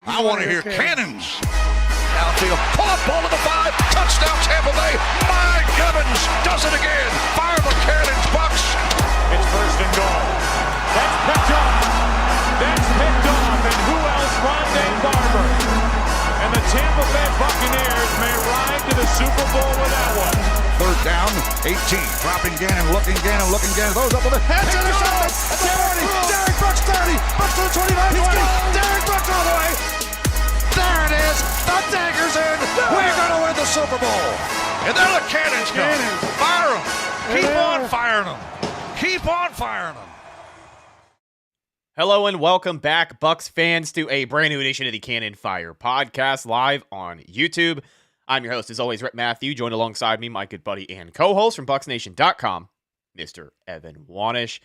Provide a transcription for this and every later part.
I want to hear cannons. Downfield, pull up, ball to the 5, touchdown Tampa Bay. Mike Evans does it again. Fire the cannons, Bucs. It's first and goal. That's picked off. That's picked off. And who else? Rondé Barber. And the Tampa Bay Buccaneers may ride to the Super Bowl with that one. Third down, 18. Dropping Gannon, looking Gannon. Those up with the heads in the shot. 30. Derek Brooks 30. Brooks to the 25. 20. Derek Brooks all the way. There it is. The dagger's in. We're going to win the Super Bowl. And then the cannons come. Fire them. Keep on firing them. Keep on firing them. Hello and welcome back, Bucs fans, to a brand new edition of the Cannon Fire Podcast live on YouTube. I'm your host, as always, Rhett Matthew, joined alongside me, my good buddy and co-host from BucsNation.com, Mr. Evan Wanish.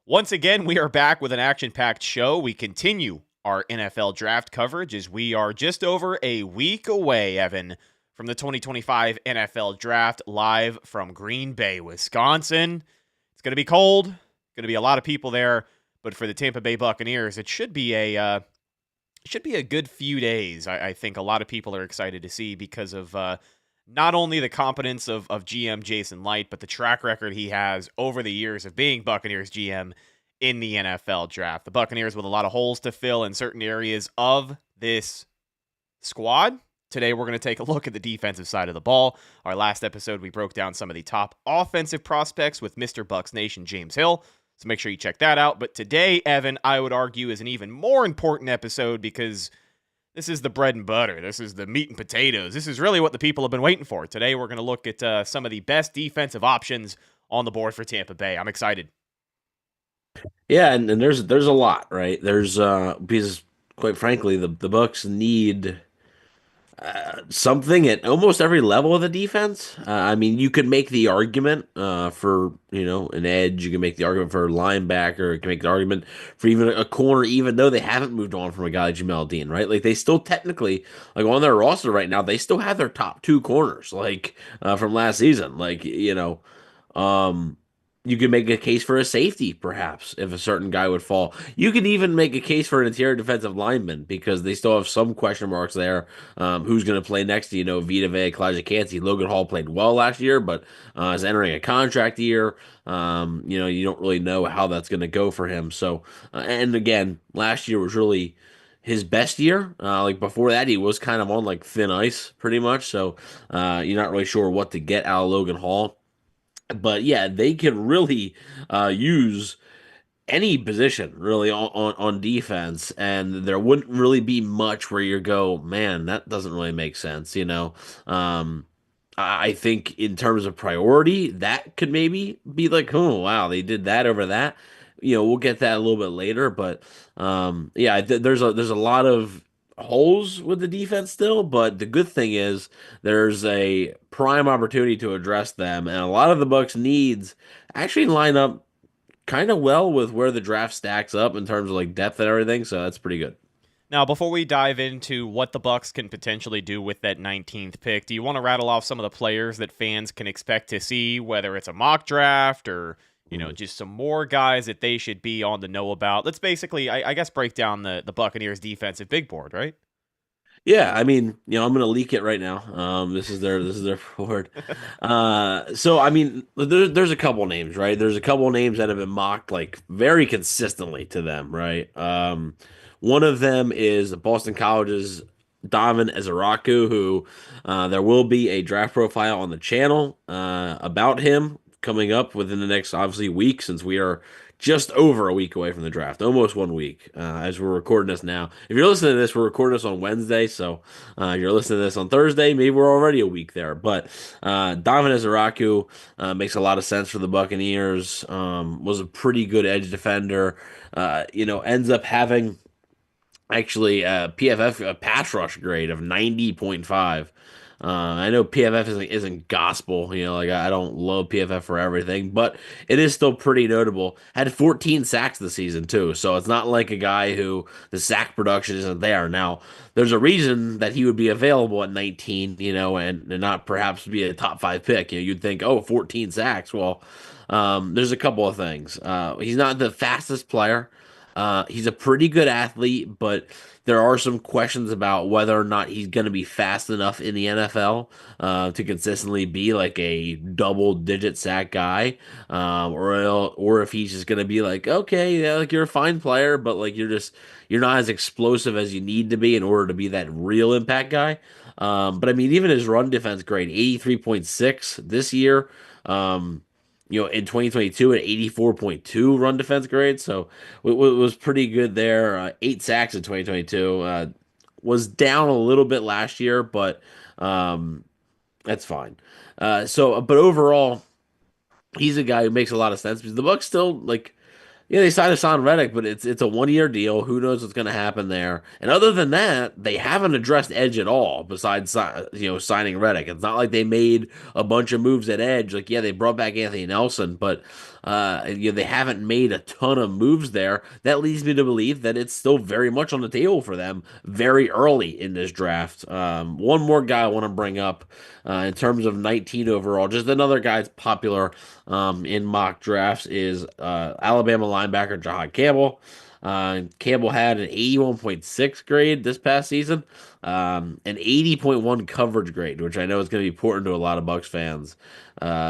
Once again, we are back with an action-packed show. We continue our NFL draft coverage as we are just over a week away, Evan, from the 2025 NFL Draft live from Green Bay, Wisconsin. It's going to be cold, going to be a lot of people there, but for the Tampa Bay Buccaneers, it should be a good few days. I think a lot of people are excited to see because of not only the competence of GM Jason Licht, but the track record he has over the years of being Buccaneers GM in the NFL draft. The Buccaneers with a lot of holes to fill in certain areas of this squad. Today, we're going to take a look at the defensive side of the ball. Our last episode, we broke down some of the top offensive prospects with Mr. Bucs Nation James Hill. So make sure you check that out. But today, Evan, I would argue, is an even more important episode because this is the bread and butter. This is the meat and potatoes. This is really what the people have been waiting for. Today, we're going to look at some of the best defensive options on the board for Tampa Bay. I'm excited. Yeah, and there's a lot, right? There's because quite frankly, the Bucs need something at almost every level of the defense. I mean, you could make the argument for an edge. You can make the argument for a linebacker. You can make the argument for even a corner, even though they haven't moved on from a guy like Jamel Dean, right? Like they still technically, like on their roster right now, they still have their top two corners, like from last season. Like you could make a case for a safety, perhaps, if a certain guy would fall. You could even make a case for an interior defensive lineman because they still have some question marks there. Who's going to play next to, Vita Vea, Kalijah Kancey? Logan Hall played well last year, but is entering a contract year. You don't really know how that's going to go for him. So, and again, last year was really his best year. Like before that, he was kind of on like thin ice pretty much. So you're not really sure what to get out of Logan Hall. But yeah, they can really use any position really on defense, and there wouldn't really be much where you go, man, that doesn't really make sense. I think in terms of priority, that could maybe be like, oh wow, they did that over that. We'll get that a little bit later, but there's a lot of holes with the defense still, but the good thing is there's a prime opportunity to address them, and a lot of the Bucs needs actually line up kind of well with where the draft stacks up in terms of like depth and everything, so that's pretty good. Now, before we dive into what the Bucs can potentially do with that 19th pick, do you want to rattle off some of the players that fans can expect to see, whether it's a mock draft or just some more guys that they should be on the know about? Let's basically, I guess, break down the Buccaneers defensive big board, right? Yeah, I mean, I'm going to leak it right now. This is their board. So I mean, there's a couple names, right? There's a couple names that have been mocked like very consistently to them, right? One of them is Boston College's Donovan Ezeraku, who there will be a draft profile on the channel about him coming up within the next, obviously, week, since we are just over a week away from the draft, almost 1 week as we're recording this now. If you're listening to this, we're recording this on Wednesday, so you're listening to this on Thursday, maybe we're already a week there. But Donovan Ezeraku makes a lot of sense for the Buccaneers, was a pretty good edge defender, ends up having actually a PFF a pass rush grade of 90.5. I know PFF isn't gospel, I don't love PFF for everything, but it is still pretty notable. Had 14 sacks this season too, so it's not like a guy who the sack production isn't there. Now, there's a reason that he would be available at 19, and not perhaps be a top 5 pick. You'd think, 14 sacks. Well, there's a couple of things. He's not the fastest player. He's a pretty good athlete, but there are some questions about whether or not he's going to be fast enough in the NFL to consistently be like a double-digit sack guy, or if he's just going to be like, okay, yeah, like you're a fine player, but like you're not as explosive as you need to be in order to be that real impact guy. But I mean, even his run defense grade, 83.6 this year. Um, in 2022 at 84.2 run defense grade, so it was pretty good there. 8 sacks in 2022. Was down a little bit last year, but um, that's fine. But overall, he's a guy who makes a lot of sense because the Bucs still like they signed Hassan Reddick, but it's a 1 year deal. Who knows what's going to happen there? And other than that, they haven't addressed edge at all. Besides, signing Reddick, it's not like they made a bunch of moves at edge. Like, yeah, they brought back Anthony Nelson, but they haven't made a ton of moves there. That leads me to believe that it's still very much on the table for them very early in this draft. One more guy I want to bring up in terms of 19 overall, just another guy that's popular in mock drafts is Alabama linebacker Jahad Campbell. Campbell had an 81.6 grade this past season, an 80.1 coverage grade, which I know is going to be important to a lot of Bucs fans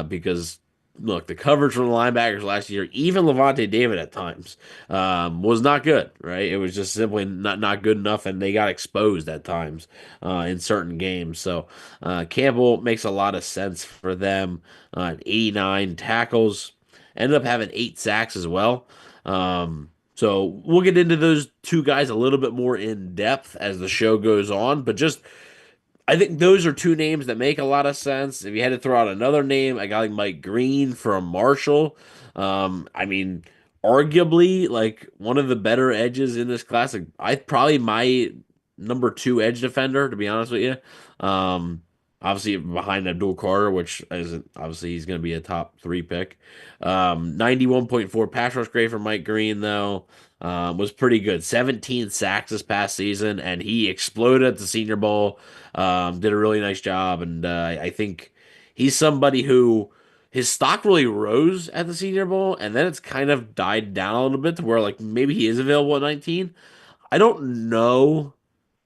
because look, the coverage from the linebackers last year, even Levante David at times, was not good, right? It was just simply not good enough, and they got exposed at times in certain games. So Campbell makes a lot of sense for them. 89 tackles, ended up having 8 sacks as well. So we'll get into those two guys a little bit more in depth as the show goes on, but just I think those are two names that make a lot of sense. If you had to throw out another name, a guy like Mike Green from Marshall, I mean, arguably like one of the better edges in this class. Like, I probably my number 2 edge defender, to be honest with you. Obviously behind Abdul Carter, which is obviously he's going to be a top 3 pick. 91.4 pass rush grade for Mike Green though. Was pretty good. 17 sacks this past season, and he exploded at the Senior Bowl. Did a really nice job, and I think he's somebody who his stock really rose at the Senior Bowl, and then it's kind of died down a little bit to where like maybe he is available at 19. I don't know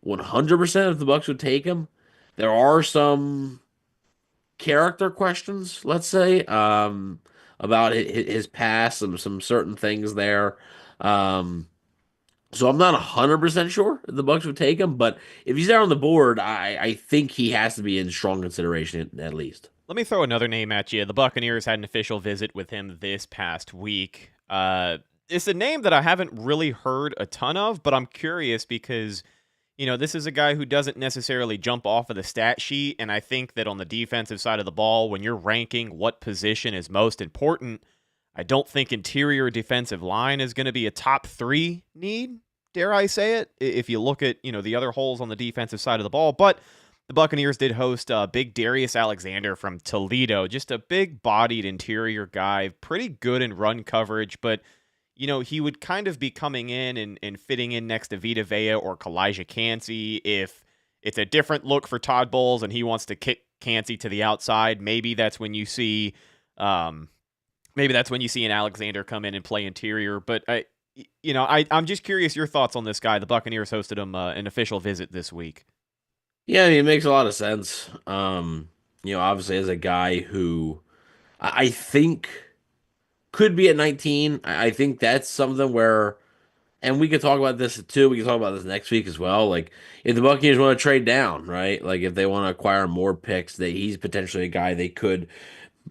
100% if the Bucs would take him. There are some character questions, let's say, about his past and some certain things there. So I'm not 100% sure if the Bucs would take him, but if he's there on the board, I think he has to be in strong consideration at least. Let me throw another name at you. The Buccaneers had an official visit with him this past week. It's a name that I haven't really heard a ton of, but I'm curious because, this is a guy who doesn't necessarily jump off of the stat sheet, and I think that on the defensive side of the ball, when you're ranking what position is most important, I don't think interior defensive line is going to be a top 3 need, dare I say it, if you look at, the other holes on the defensive side of the ball. But the Buccaneers did host big Darius Alexander from Toledo, just a big-bodied interior guy, pretty good in run coverage, but he would kind of be coming in and fitting in next to Vita Vea or Kalijah Cansey. If it's a different look for Todd Bowles and he wants to kick Cansey to the outside, maybe that's when you see an Alexander come in and play interior. But I'm just curious your thoughts on this guy. The Buccaneers hosted him an official visit this week. Yeah, it makes a lot of sense. Obviously as a guy who I think could be at 19. I think that's something where, and we could talk about this too. We can talk about this next week as well. Like if the Buccaneers want to trade down, right? Like if they want to acquire more picks, that he's potentially a guy they could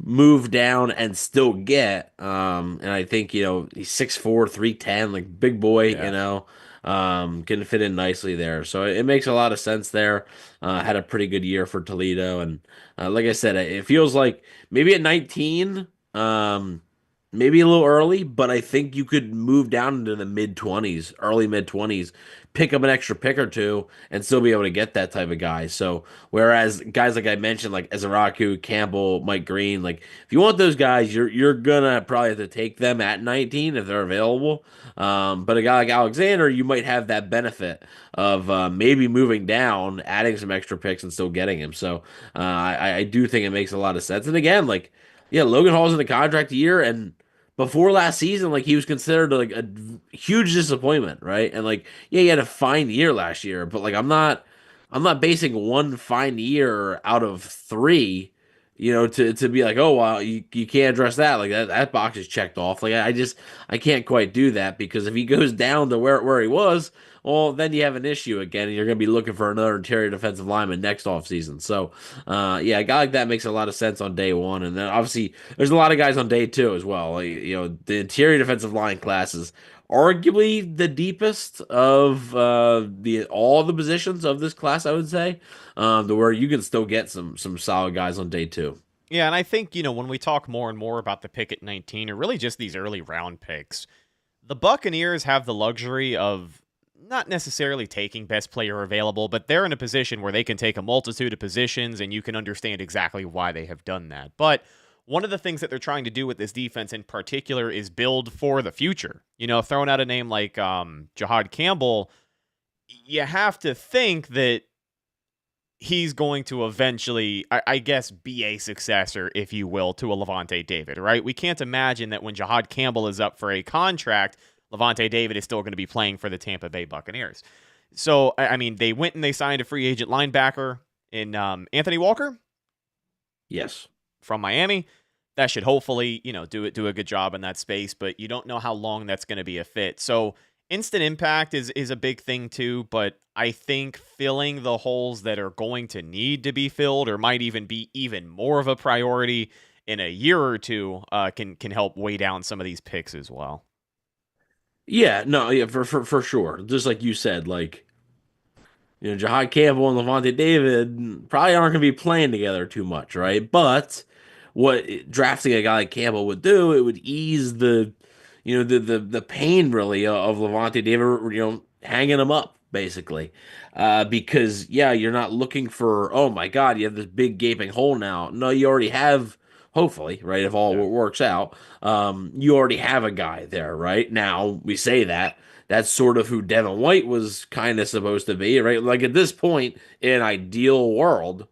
move down and still get. And I think he's 6'4", 310, like big boy. Yeah. Can fit in nicely there. So it makes a lot of sense there. Had a pretty good year for Toledo, and like I said, it feels like maybe at 19. Maybe a little early, but I think you could move down into the mid-20s, early mid-20s, pick up an extra pick or two, and still be able to get that type of guy. So, whereas guys like I mentioned, like Ezeraku, Campbell, Mike Green, like if you want those guys, you're gonna probably have to take them at 19 if they're available. But a guy like Alexander, you might have that benefit of maybe moving down, adding some extra picks, and still getting him. So, I do think it makes a lot of sense. And again, like, yeah, Logan Hall's in the contract year, and before last season, like he was considered like a huge disappointment, right? And like, yeah, he had a fine year last year, but like I'm not basing one fine year out of three, to be like, oh well, you can't address that. Like that box is checked off. Like I can't quite do that because if he goes down to where he was, well, then you have an issue again, and you're going to be looking for another interior defensive lineman next offseason. So, yeah, a guy like that makes a lot of sense on day one, and then obviously there's a lot of guys on day two as well. Like, the interior defensive line classes arguably the deepest of the all the positions of this class, I would say, to where you can still get some solid guys on day two. Yeah, and I think, when we talk more and more about the pick at 19, or really just these early round picks, the Buccaneers have the luxury of not necessarily taking best player available, but they're in a position where they can take a multitude of positions, and you can understand exactly why they have done that. But one of the things that they're trying to do with this defense in particular is build for the future. Throwing out a name like Jahad Campbell, you have to think that he's going to eventually, I guess, be a successor, if you will, to a Lavonte David, right? We can't imagine that when Jahad Campbell is up for a contract, Lavonte David is still going to be playing for the Tampa Bay Buccaneers. So, I mean, they went and they signed a free agent linebacker in Anthony Walker. Yes. From Miami. That should hopefully, do a good job in that space, but you don't know how long that's going to be a fit. So instant impact is a big thing too, but I think filling the holes that are going to need to be filled, or might even be even more of a priority in a year or two, can help weigh down some of these picks as well. Yeah, no, yeah, for sure. Just like you said, like, Jahad Campbell and Lavonte David probably aren't going to be playing together too much, right? But what drafting a guy like Campbell would do, it would ease the pain really of Lavonte David, hanging him up basically, because yeah, you're not looking for, oh my God, you have this big gaping hole now. No, you already have. Hopefully, right? If all works out, you already have a guy there, right? Now we say that. That's sort of who Devin White was kind of supposed to be, right? Like at this point, in an ideal world,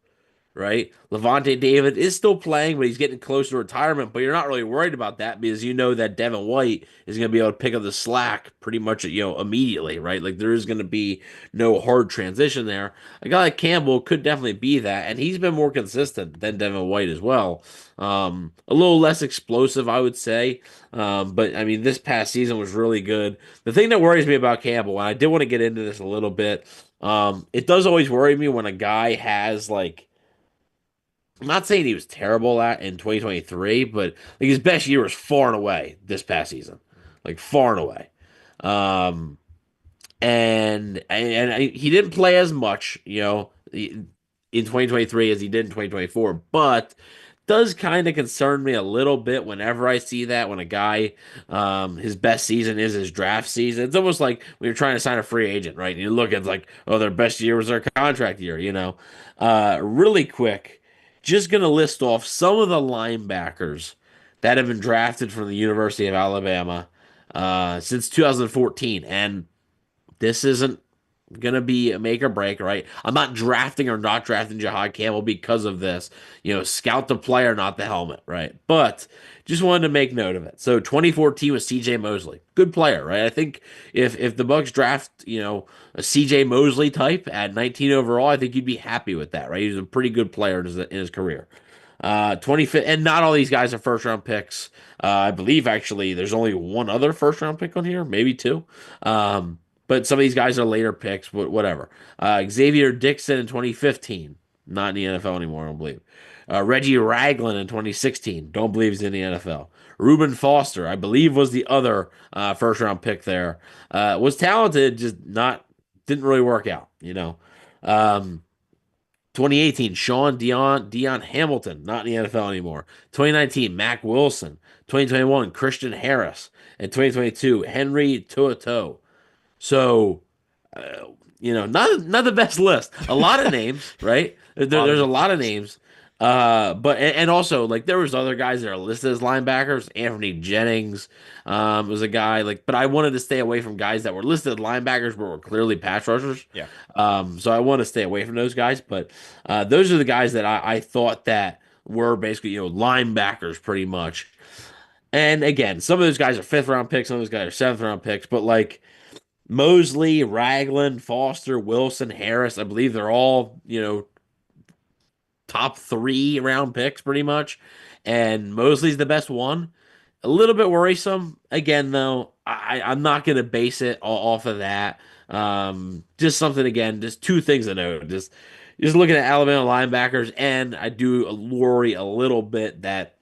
right? Lavonte David is still playing, but he's getting close to retirement. But you're not really worried about that because you know that Devin White is going to be able to pick up the slack pretty much, immediately, right? Like there is going to be no hard transition there. A guy like Campbell could definitely be that, and he's been more consistent than Devin White as well. A little less explosive, I would say. But I mean, this past season was really good. The thing that worries me about Campbell, and I did want to get into this a little bit, it does always worry me when a guy has like, I'm not saying he was terrible at in 2023, but like his best year was far and away this past season, like far and away. Um, he didn't play as much, in 2023 as he did in 2024, but does kind of concern me a little bit whenever I see that when a guy, his best season is his draft season. It's almost like when you're trying to sign a free agent, right? And you look at like, oh, their best year was their contract year, Really quick, just gonna list off some of the linebackers that have been drafted from the University of Alabama since 2014, and this isn't gonna be a make or break, right? I'm not drafting or not drafting Jahad Campbell because of this. Scout the player, not the helmet, right? But just wanted to make note of it. So 2014 was CJ Mosley. Good player, right? I think if the Bucs draft, a CJ Mosley type at 19 overall, I think you'd be happy with that, right? He's a pretty good player in his career. 25th, and not all these guys are first round picks. I Bleav actually there's only one other first round pick on here, maybe two. But some of these guys are later picks, but whatever. Xavier Dixon in 2015, not in the NFL anymore, I don't Bleav. Reggie Ragland in 2016, don't Bleav he's in the NFL. Reuben Foster, I Bleav, was the other first round pick there. Was talented, just didn't really work out, 2018, Dion Hamilton, not in the NFL anymore. 2019, Mac Wilson. 2021, Christian Harris. And 2022, Henry Tuoto. So, not the best list. A lot of names, right? There's a lot of names. But also like there was other guys that are listed as linebackers. Anthony Jennings was a guy like, but I wanted to stay away from guys that were listed as linebackers but were clearly pass rushers. Yeah. So I want to stay away from those guys. But those are the guys that I thought that were basically linebackers pretty much. And again, some of those guys are 5th-round picks, some of those guys are 7th-round picks, but like Mosley, Ragland, Foster, Wilson, Harris, I Bleav they're all, top 3 round picks pretty much. And Mosley's the best one. A little bit worrisome. Again, though, I'm not going to base it off of that. Just something, again, just 2 things to note. Just looking at Alabama linebackers, and I do worry a little bit that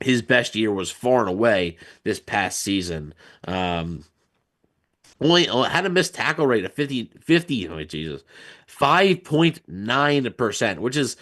his best year was far and away this past season. Only had a missed tackle rate of 50, oh Jesus, 5.9%, which is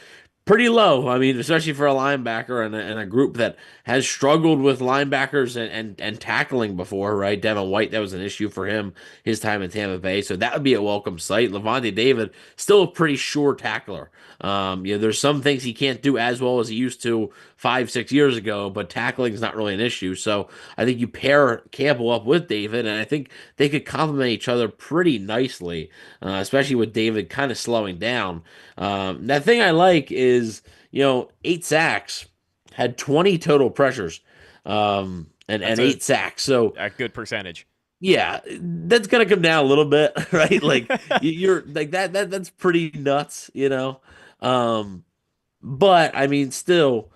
pretty low. I mean, especially for a linebacker and a group that has struggled with linebackers and tackling before, right? Devin White, that was an issue for him his time in Tampa Bay, so that would be a welcome sight. Levante David, still a pretty sure tackler. There's some things he can't do as well as he used to 5, 6 years ago, but tackling is not really an issue. So I think you pair Campbell up with David, and I think they could complement each other pretty nicely, especially with David kind of slowing down. That thing I like is, 8 sacks, had 20 total pressures, and 8 sacks. So A good percentage. yeah, that's gonna come down a little bit, right? Like you're like that's pretty nuts. But I mean, still,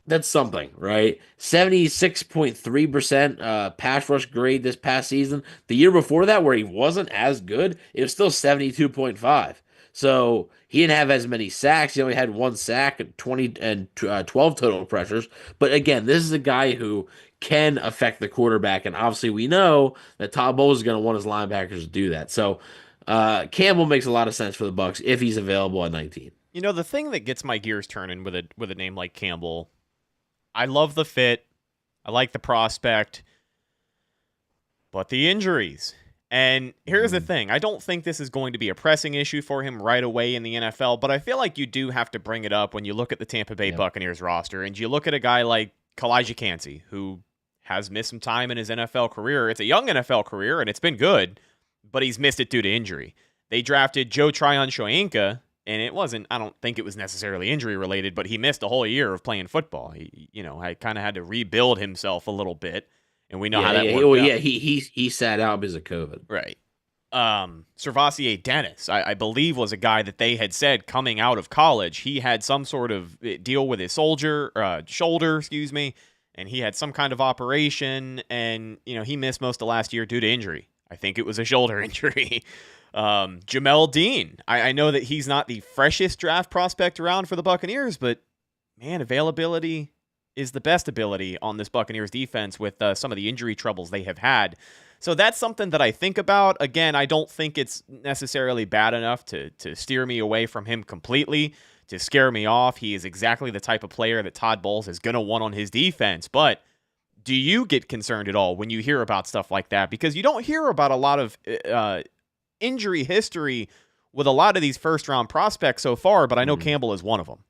that's something, right? 76.3% pass rush grade this past season. The year before that, where he wasn't as good, it was still 72.5. So he didn't have as many sacks. He only had 1 sack and 12 total pressures. But again, this is a guy who can affect the quarterback, and obviously we know that Todd Bowles is going to want his linebackers to do that. So Campbell makes a lot of sense for the Bucs if he's available at 19. The thing that gets my gears turning with a name like Campbell, I love the fit, I like the prospect, but the injuries. And here's the thing. I don't think this is going to be a pressing issue for him right away in the NFL, but I feel like you do have to bring it up when you look at the Tampa Bay Buccaneers roster and you look at a guy like Kalijah Kancey, who has missed some time in his NFL career. It's a young NFL career, and it's been good, but he's missed it due to injury. They drafted Joe Tryon-Shoyinka, and I don't think it was necessarily injury related, but he missed a whole year of playing football. I kind of had to rebuild himself a little bit. And we know how that worked out. Yeah, he sat out because of COVID. Right. Servassier Dennis, I Bleav, was a guy that they had said coming out of college, he had some sort of deal with his shoulder, and he had some kind of operation, and he missed most of last year due to injury. I think it was a shoulder injury. Jamel Dean, I know that he's not the freshest draft prospect around for the Buccaneers, but man, availability is the best ability on this Buccaneers defense with some of the injury troubles they have had. So that's something that I think about. Again, I don't think it's necessarily bad enough to steer me away from him completely, to scare me off. He is exactly the type of player that Todd Bowles is going to want on his defense. But do you get concerned at all when you hear about stuff like that? Because you don't hear about a lot of injury history with a lot of these first-round prospects so far, but I know Campbell is one of them.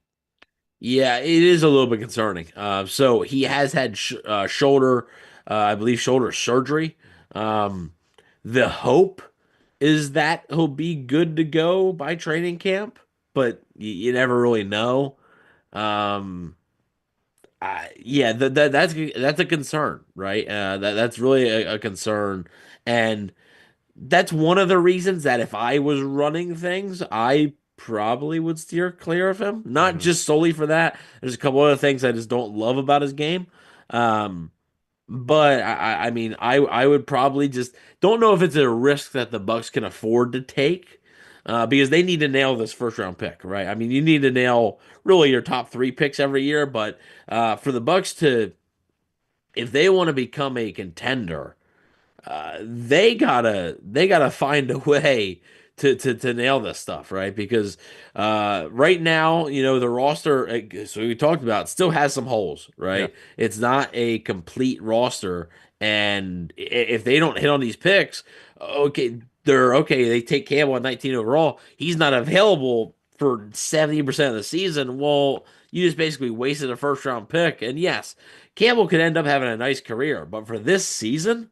Yeah, it is a little bit concerning. So he has had shoulder surgery. The hope is that he'll be good to go by training camp, but you never really know. That's a concern, right? That's really a concern, and that's one of the reasons that if I was running things, I probably would steer clear of him. Not just solely for that. There's a couple other things I just don't love about his game. But I mean, I would probably just don't know if it's a risk that the Bucs can afford to take, because they need to nail this first round pick, right? I mean, you need to nail really your top 3 picks every year, but for the Bucs if they want to become a contender, they gotta find a way to nail this stuff, right? Because right now, the roster, so we talked about, still has some holes, right? Yeah. It's not a complete roster, and if they don't hit on these picks, they take Campbell at 19 overall. He's not available for 70% of the season. Well, you just basically wasted a first round pick. And yes, Campbell could end up having a nice career, but for this season,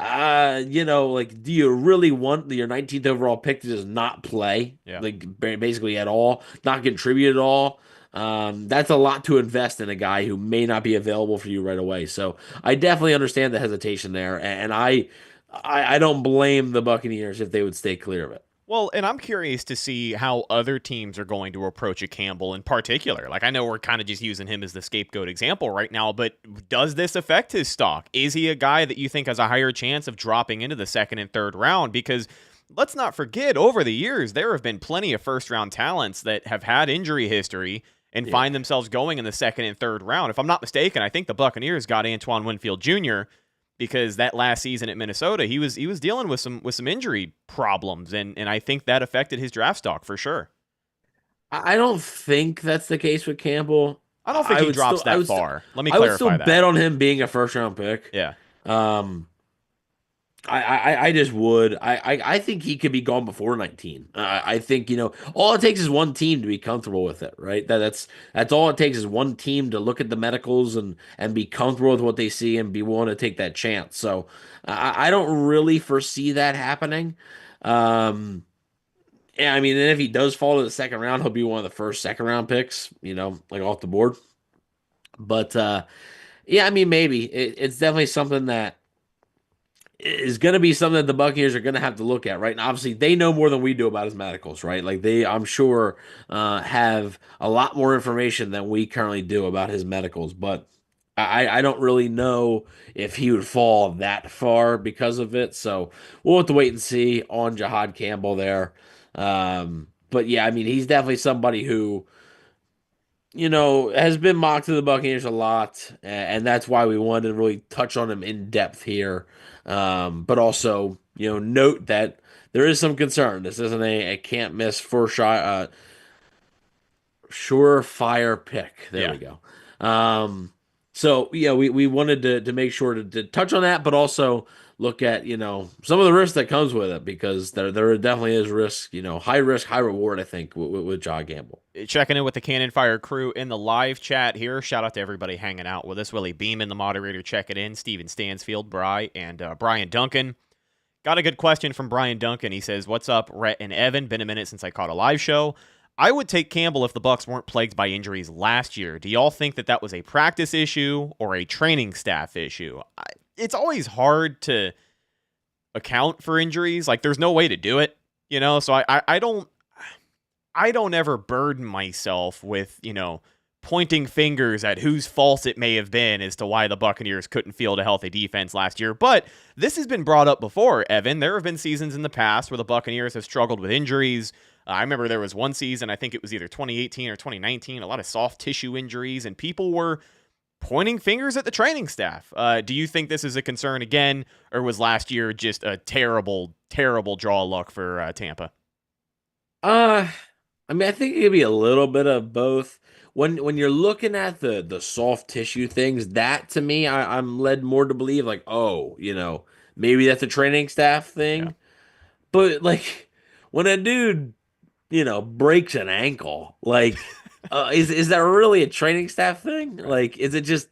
do you really want your 19th overall pick to just not play, basically at all, not contribute at all? That's a lot to invest in a guy who may not be available for you right away. So I definitely understand the hesitation there, and I don't blame the Buccaneers if they would stay clear of it. Well, and I'm curious to see how other teams are going to approach a Campbell in particular. Like, I know we're kind of just using him as the scapegoat example right now, but does this affect his stock? Is he a guy that you think has a higher chance of dropping into the second and third round? Because let's not forget, over the years, there have been plenty of first-round talents that have had injury history and find themselves going in the second and third round. If I'm not mistaken, I think the Buccaneers got Antoine Winfield Jr., because that last season at Minnesota, he was dealing with some injury problems, and I think that affected his draft stock for sure. I don't think that's the case with Campbell. I don't think he drops that far. Let me clarify that. I would still bet on him being a first round pick. Yeah. I just would. I think he could be gone before 19. I think, all it takes is one team to be comfortable with it, right? That's all it takes is one team to look at the medicals and be comfortable with what they see and be willing to take that chance. So I don't really foresee that happening. Yeah, I mean, and if he does fall to the second round, he'll be one of the first second round picks, like off the board. But yeah, I mean, maybe it's definitely something that is going to be something that the Buccaneers are going to have to look at, right? And obviously, they know more than we do about his medicals, right? Like I'm sure, have a lot more information than we currently do about his medicals. But I don't really know if he would fall that far because of it. So we'll have to wait and see on Jahad Campbell there. But yeah, I mean, he's definitely somebody who, has been mocked to the Buccaneers a lot, and that's why we wanted to really touch on him in depth here. But also, note that there is some concern. This isn't a can't miss for shot, surefire pick. There we go. So yeah, we wanted to make sure to touch on that, but also look at, some of the risk that comes with it, because there definitely is risk, high risk, high reward, I think, with John Gamble. Checking in with the Cannon Fire crew in the live chat here. Shout out to everybody hanging out with us. Willie Beeman, the moderator, checking in. Steven Stansfield, and Brian Duncan. Got a good question from Brian Duncan. He says, "What's up, Rhett and Evan? Been a minute since I caught a live show. I would take Campbell if the Bucs weren't plagued by injuries last year. Do y'all think that was a practice issue or a training staff issue?" It's always hard to account for injuries. Like, there's no way to do it, so I don't ever burden myself with, pointing fingers at whose fault it may have been as to why the Buccaneers couldn't field a healthy defense last year. But this has been brought up before, Evan. There have been seasons in the past where the Buccaneers have struggled with injuries. I remember there was one season, I think it was either 2018 or 2019, a lot of soft tissue injuries, and people were pointing fingers at the training staff. Do you think this is a concern again, or was last year just a terrible, terrible draw luck for Tampa? I mean, I think it could be a little bit of both. When you're looking at the soft tissue things, that to me, I'm led more to believe like, maybe that's a training staff thing. Yeah. But like, when a dude, breaks an ankle, like, is that really a training staff thing? Right. Like, is it just?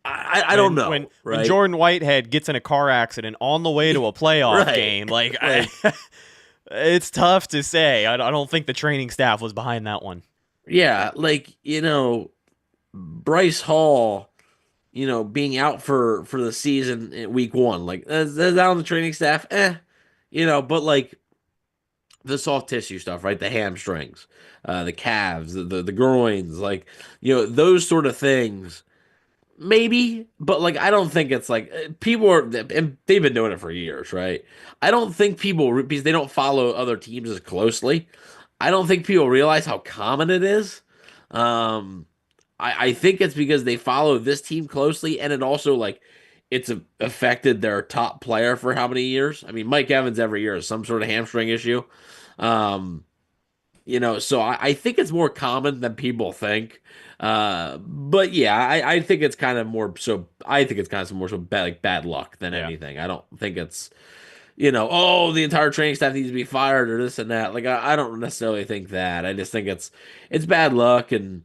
I don't know. When Jordan Whitehead gets in a car accident on the way to a playoff game, like, it's tough to say. I don't think the training staff was behind that one. Yeah, like, Bryce Hall, being out for the season in week 1, like, that's on the training staff, but like the soft tissue stuff, right? The hamstrings, the calves, the groins, like, those sort of things. Maybe, but like, I don't think it's like people are, and they've been doing it for years, right? I don't think people, because they don't follow other teams as closely, I don't think people realize how common it is. I think it's because they follow this team closely, and it also, like, it's affected their top player for how many years? I mean, Mike Evans every year has some sort of hamstring issue. So I think it's more common than people think. But yeah, I think it's kind of more so. I think it's kind of more so bad luck than anything. I don't think it's, the entire training staff needs to be fired or this and that. Like, I don't necessarily think that. I just think it's bad luck, and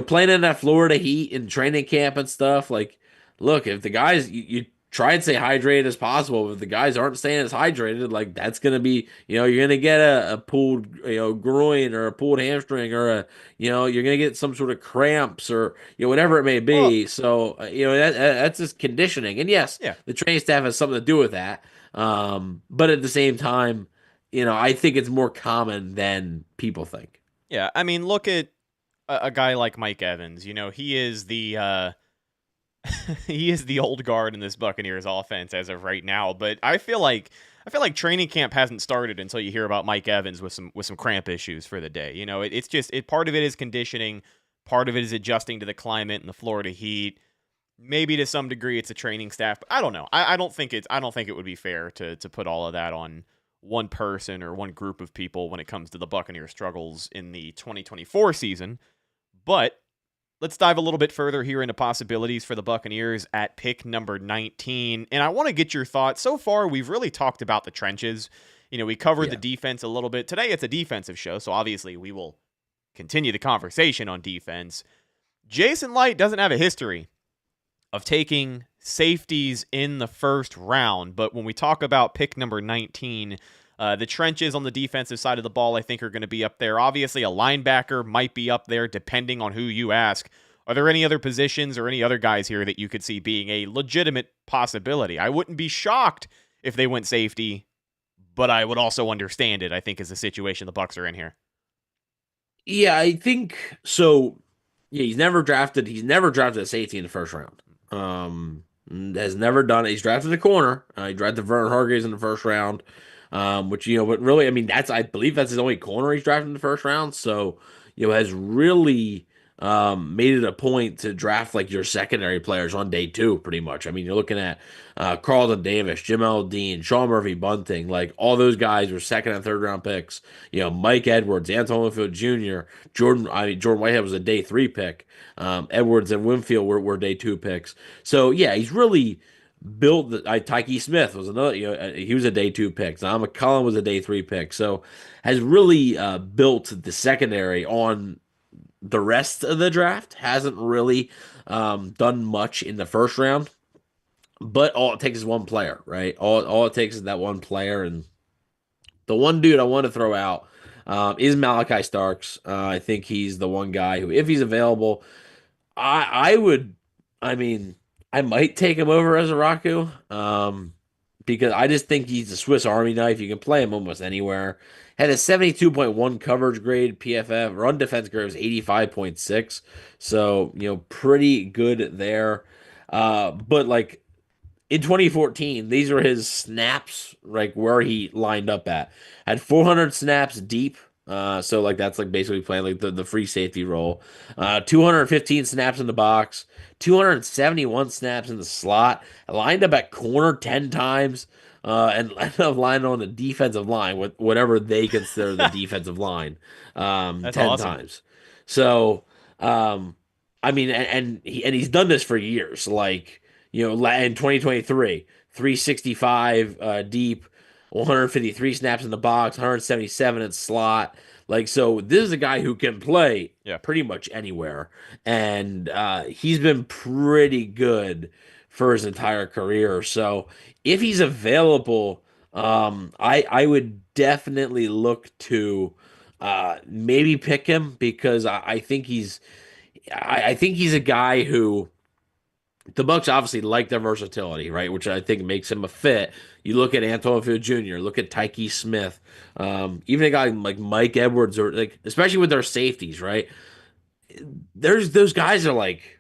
playing in that Florida heat and training camp and stuff. Like, look, if the guys you try and stay hydrated as possible. If the guys aren't staying as hydrated, like that's gonna be, you're gonna get a pulled, groin or a pulled hamstring or you're gonna get some sort of cramps or whatever it may Well, be. So that's just conditioning, and yes, yeah. the training staff has something to do with that. But at the same time, I think it's more common than people think. Yeah, I mean, look at a guy like Mike Evans. He is the he is the old guard in this Buccaneers offense as of right now. But I feel like training camp hasn't started until you hear about Mike Evans with some cramp issues for the day. It's just part of it is conditioning, part of it is adjusting to the climate and the Florida heat. Maybe to some degree it's a training staff, but I don't know. I don't think it would be fair to put all of that on one person or one group of people when it comes to the Buccaneers struggles in the 2024 season. But let's dive a little bit further here into possibilities for the Buccaneers at pick number 19. And I want to get your thoughts. So far, we've really talked about the trenches. We covered the defense a little bit. Today, it's a defensive show, so obviously we will continue the conversation on defense. Jason Licht doesn't have a history of taking safeties in the first round, but when we talk about pick number 19, the trenches on the defensive side of the ball, I think, are going to be up there. Obviously, a linebacker might be up there, depending on who you ask. Are there any other positions or any other guys here that you could see being a legitimate possibility? I wouldn't be shocked if they went safety, but I would also understand it, I think, is the situation the Bucs are in here. Yeah, I think so. Yeah, he's never drafted a safety in the first round. Has never done it. He's drafted a corner. He drafted Vernon Hargreaves in the first round. Which, but really, I mean, I Bleav that's his only corner he's drafted in the first round. So, has really made it a point to draft like your secondary players on day two, pretty much. I mean, you're looking at Carlton Davis, Jim L. Dean, Sean Murphy Bunting, like all those guys were second and third round picks. Mike Edwards, Anton Winfield Jr., Jordan Whitehead was a day three pick. Edwards and Winfield were day two picks. So yeah, he's really built Tyke Smith was another, he was a day two pick. Zon McCollum was a day three pick. So has really built the secondary on the rest of the draft. Hasn't really done much in the first round, but all it takes is one player, right? All it takes is that one player. And the one dude I want to throw out is Malachi Starks. I think he's the one guy who, if he's available, I would, I mean, I might take him over as a Raku, because I just think he's a Swiss Army knife. You can play him almost anywhere. Had a 72.1 coverage grade, PFF. Run defense grade was 85.6. So, pretty good there. But like in 2014, these were his snaps, like where he lined up at. Had 400 snaps deep. So like that's like basically playing like the free safety role. 215 snaps in the box, 271 snaps in the slot. Lined up at corner 10 times, and ended up lining on the defensive line, whatever they consider the defensive line, That's 10 awesome. times. So, I mean, and he's done this for years. Like, in 2023, 365 deep. 153 snaps in the box, 177 in slot. Like, so this is a guy who can play pretty much anywhere. And he's been pretty good for his entire career. So if he's available, I would definitely look to maybe pick him, because I think he's a guy who the Bucs obviously like their versatility, right? Which I think makes him a fit. You look at Anton Field Jr., look at Tyke Smith, even a guy like Mike Edwards, or like especially with their safeties, right? There's those guys are like,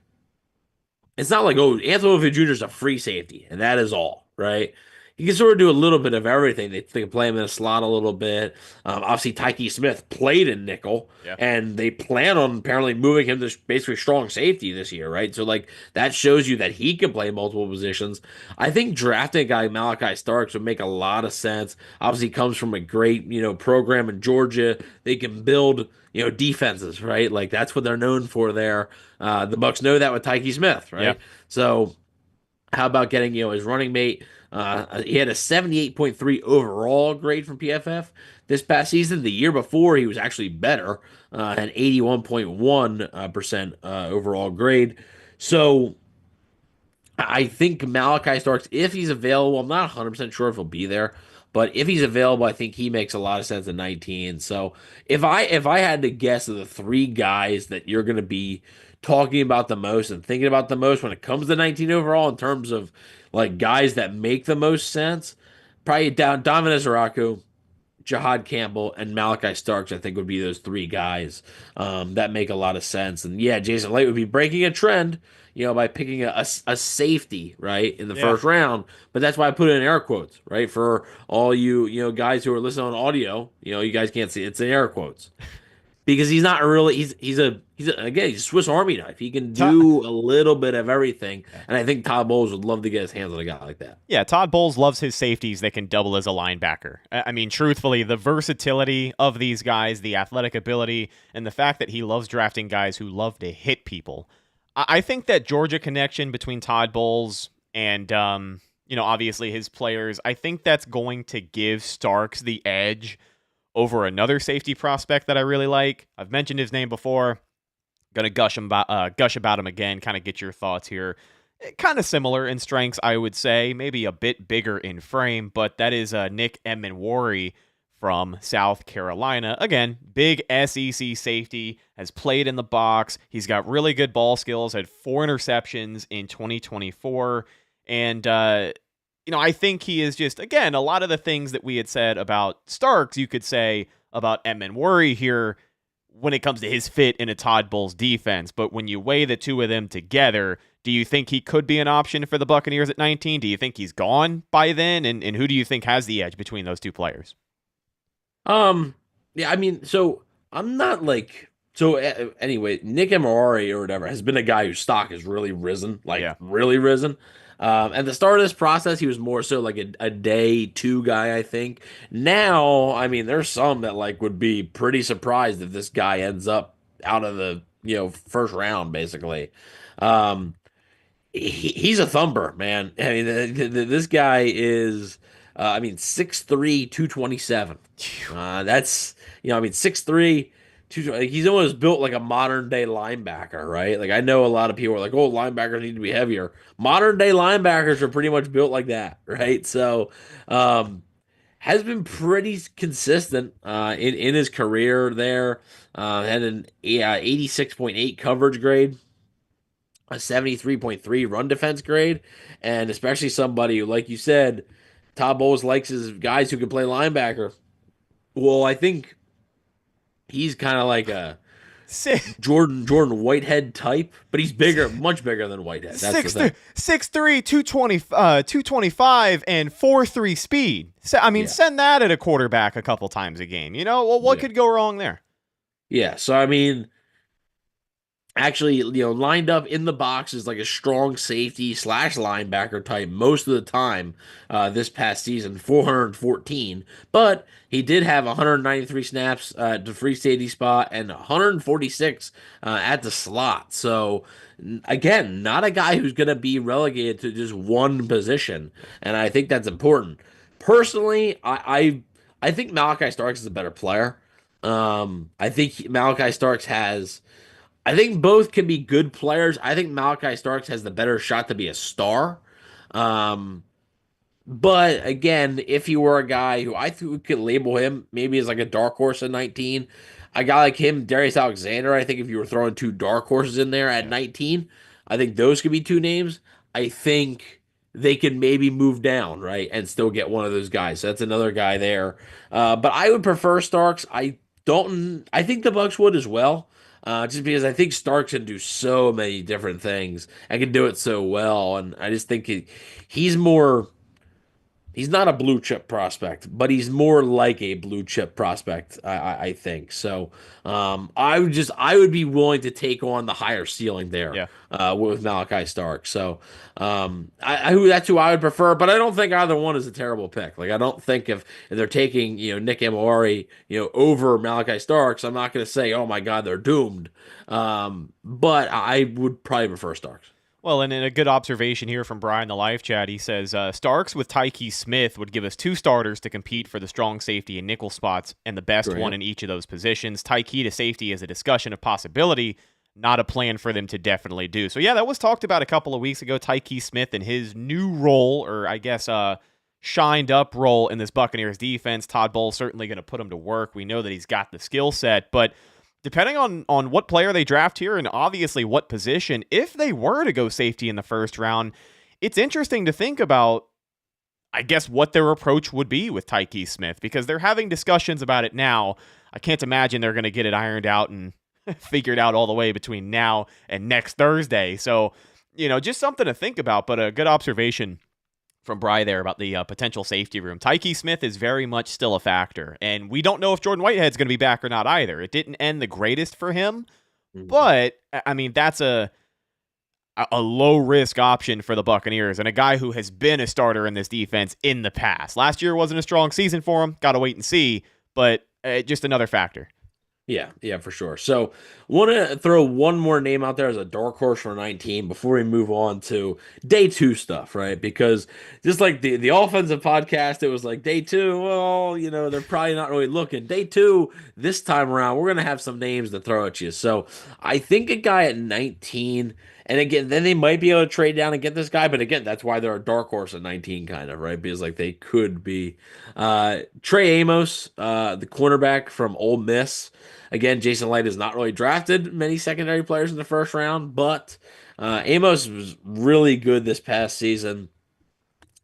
it's not like, oh, Anton Field Jr. is a free safety and that is all, right? He can sort of do a little bit of everything. They can play him in a slot a little bit. Obviously, Tyke Smith played in nickel, and they plan on apparently moving him to basically strong safety this year, right? So, like, that shows you that he can play multiple positions. I think drafting a guy like Malachi Starks would make a lot of sense. Obviously, he comes from a great, program in Georgia. They can build, defenses, right? Like, that's what they're known for there. The Bucs know that with Tyke Smith, right? Yeah. So, how about getting, his running mate? He had a 78.3 overall grade from PFF this past season. The year before, he was actually better, an 81.1% overall grade. So I think Malachi Starks, if he's available, I'm not 100% sure if he'll be there, but if he's available, I think he makes a lot of sense at 19. So if I had to guess of the three guys that you're going to be talking about the most and thinking about the most when it comes to 19 overall in terms of like guys that make the most sense, probably Donovan Ezraku, Jahad Campbell, and Malachi Starks, I think would be those three guys that make a lot of sense. And yeah, Jason Light would be breaking a trend, by picking a safety, right, in the Yeah. first round. But that's why I put it in air quotes, right, for all you, guys who are listening on audio. You guys can't see it. It's in air quotes because he's not really he's a Swiss Army knife. He can do a little bit of everything, and I think Todd Bowles would love to get his hands on a guy like that. Yeah, Todd Bowles loves his safeties that can double as a linebacker. I mean, truthfully, the versatility of these guys, the athletic ability, and the fact that he loves drafting guys who love to hit people. I think that Georgia connection between Todd Bowles and, obviously his players, I think that's going to give Starks the edge over another safety prospect that I really like. I've mentioned his name before. Gonna gush about him again, kind of get your thoughts here. Kind of similar in strengths, I would say, maybe a bit bigger in frame, but that is Nick Emmanwori from South Carolina. Again, big SEC safety, has played in the box. He's got really good ball skills, had 4 interceptions in 2024, and I think he is just, again, a lot of the things that we had said about Starks, you could say about Emmanwori here when it comes to his fit in a Todd Bowles defense. But when you weigh the two of them together, do you think he could be an option for the Buccaneers at 19? Do you think he's gone by then? And who do you think has the edge between those two players? Yeah, I mean, so I'm not like anyway, Nick Emmanwori or whatever has been a guy whose stock has really risen, really risen. At the start of this process, he was more so like a day two guy, I think. Now, I mean, there's some that like would be pretty surprised if this guy ends up out of the first round, basically. Um, he's a thumper, man. I mean, this guy is, 6'3", 227. That's, 6'3", 220. He's almost built like a modern day linebacker, right? Like I know a lot of people are like, oh, linebackers need to be heavier. Modern day linebackers are pretty much built like that, right? So, has been pretty consistent in his career there. Had an 86.8 coverage grade, a 73.3 run defense grade, and especially somebody who, like you said, Todd Bowles likes his guys who can play linebacker. Well, I think he's kind of like a Six, Jordan Whitehead type, but he's bigger, much bigger than Whitehead. That's the thing. 6'3", 225, and 4.3 speed. So, I mean, Yeah. send that at a quarterback a couple times a game. Well, what Yeah. could go wrong there? Yeah, so I mean, actually, lined up in the box is like a strong safety / linebacker type most of the time this past season, 414. But he did have 193 snaps at the free safety spot and 146 at the slot. So, again, not a guy who's going to be relegated to just one position. And I think that's important. Personally, I think Malachi Starks is a better player. I think Malachi Starks has. I think both can be good players. I think Malachi Starks has the better shot to be a star. Um, but again, if he were a guy who I think we could label him maybe as like a dark horse at 19, a guy like him, Darius Alexander, I think if you were throwing two dark horses in there at 19, I think those could be two names. I think they can maybe move down, right, and still get one of those guys. So that's another guy there. But I would prefer Starks. I think the Bucs would as well. Just because I think Starks can do so many different things and can do it so well. And I just think he's more, he's not a blue chip prospect, but he's more like a blue chip prospect, I think. So I would be willing to take on the higher ceiling there Yeah. with Malachi Stark. So that's who I would prefer, but I don't think either one is a terrible pick. Like I don't think if they're taking Nick Emmanwori over Malachi Starks, I'm not going to say oh my God they're doomed. But I would probably prefer Starks. Well, and in a good observation here from Brian, the live chat, he says, Starks with Tyke Smith would give us 2 starters to compete for the strong safety and nickel spots and the best Great. one in each of those positions. Tyke to safety is a discussion of possibility, not a plan for them to definitely do. So yeah, that was talked about a couple of weeks ago. Tyke Smith and his new role, or I guess shined up role in this Buccaneers defense. Todd Bowles certainly going to put him to work. We know that he's got the skill set, but depending on what player they draft here and obviously what position, if they were to go safety in the first round, it's interesting to think about, I guess, what their approach would be with Tyke Smith, because they're having discussions about it now. I can't imagine they're going to get it ironed out and figured out all the way between now and next Thursday. So, just something to think about, but a good observation from Bry there about the potential safety room. Tyke Smith is very much still a factor, and we don't know if Jordan Whitehead's going to be back or not either. It didn't end the greatest for him, but, I mean, that's a low-risk option for the Buccaneers and a guy who has been a starter in this defense in the past. Last year wasn't a strong season for him. Got to wait and see, but just another factor. Yeah, for sure. So, want to throw one more name out there as a dark horse for 19 before we move on to day 2 stuff, right? Because just like the offensive podcast, it was like day 2, well, they're probably not really looking. Day 2, this time around, we're going to have some names to throw at you. So, I think a guy at 19, and again, then they might be able to trade down and get this guy, but again, that's why they're a dark horse at 19, kind of, right? Because like they could be. Trey Amos, the cornerback from Ole Miss. Again, Jason Light has not really drafted many secondary players in the first round, but Amos was really good this past season.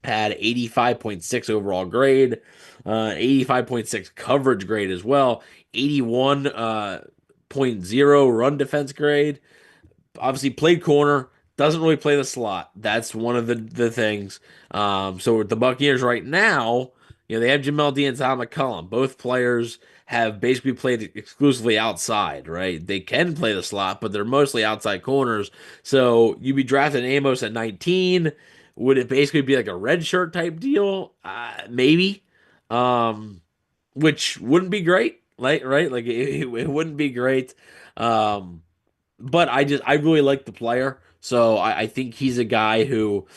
Had 85.6 overall grade, 85.6 coverage grade as well, 81.0 run defense grade. Obviously played corner, doesn't really play the slot. That's one of the things. So with the Buccaneers right now, they have Jamel D and Tom McCullum. Both players have basically played exclusively outside, right? They can play the slot, but they're mostly outside corners. So you'd be drafting Amos at 19. Would it basically be like a red shirt type deal? Maybe. Which wouldn't be great, right? Like it wouldn't be great. But I really like the player. So I think he's a guy who,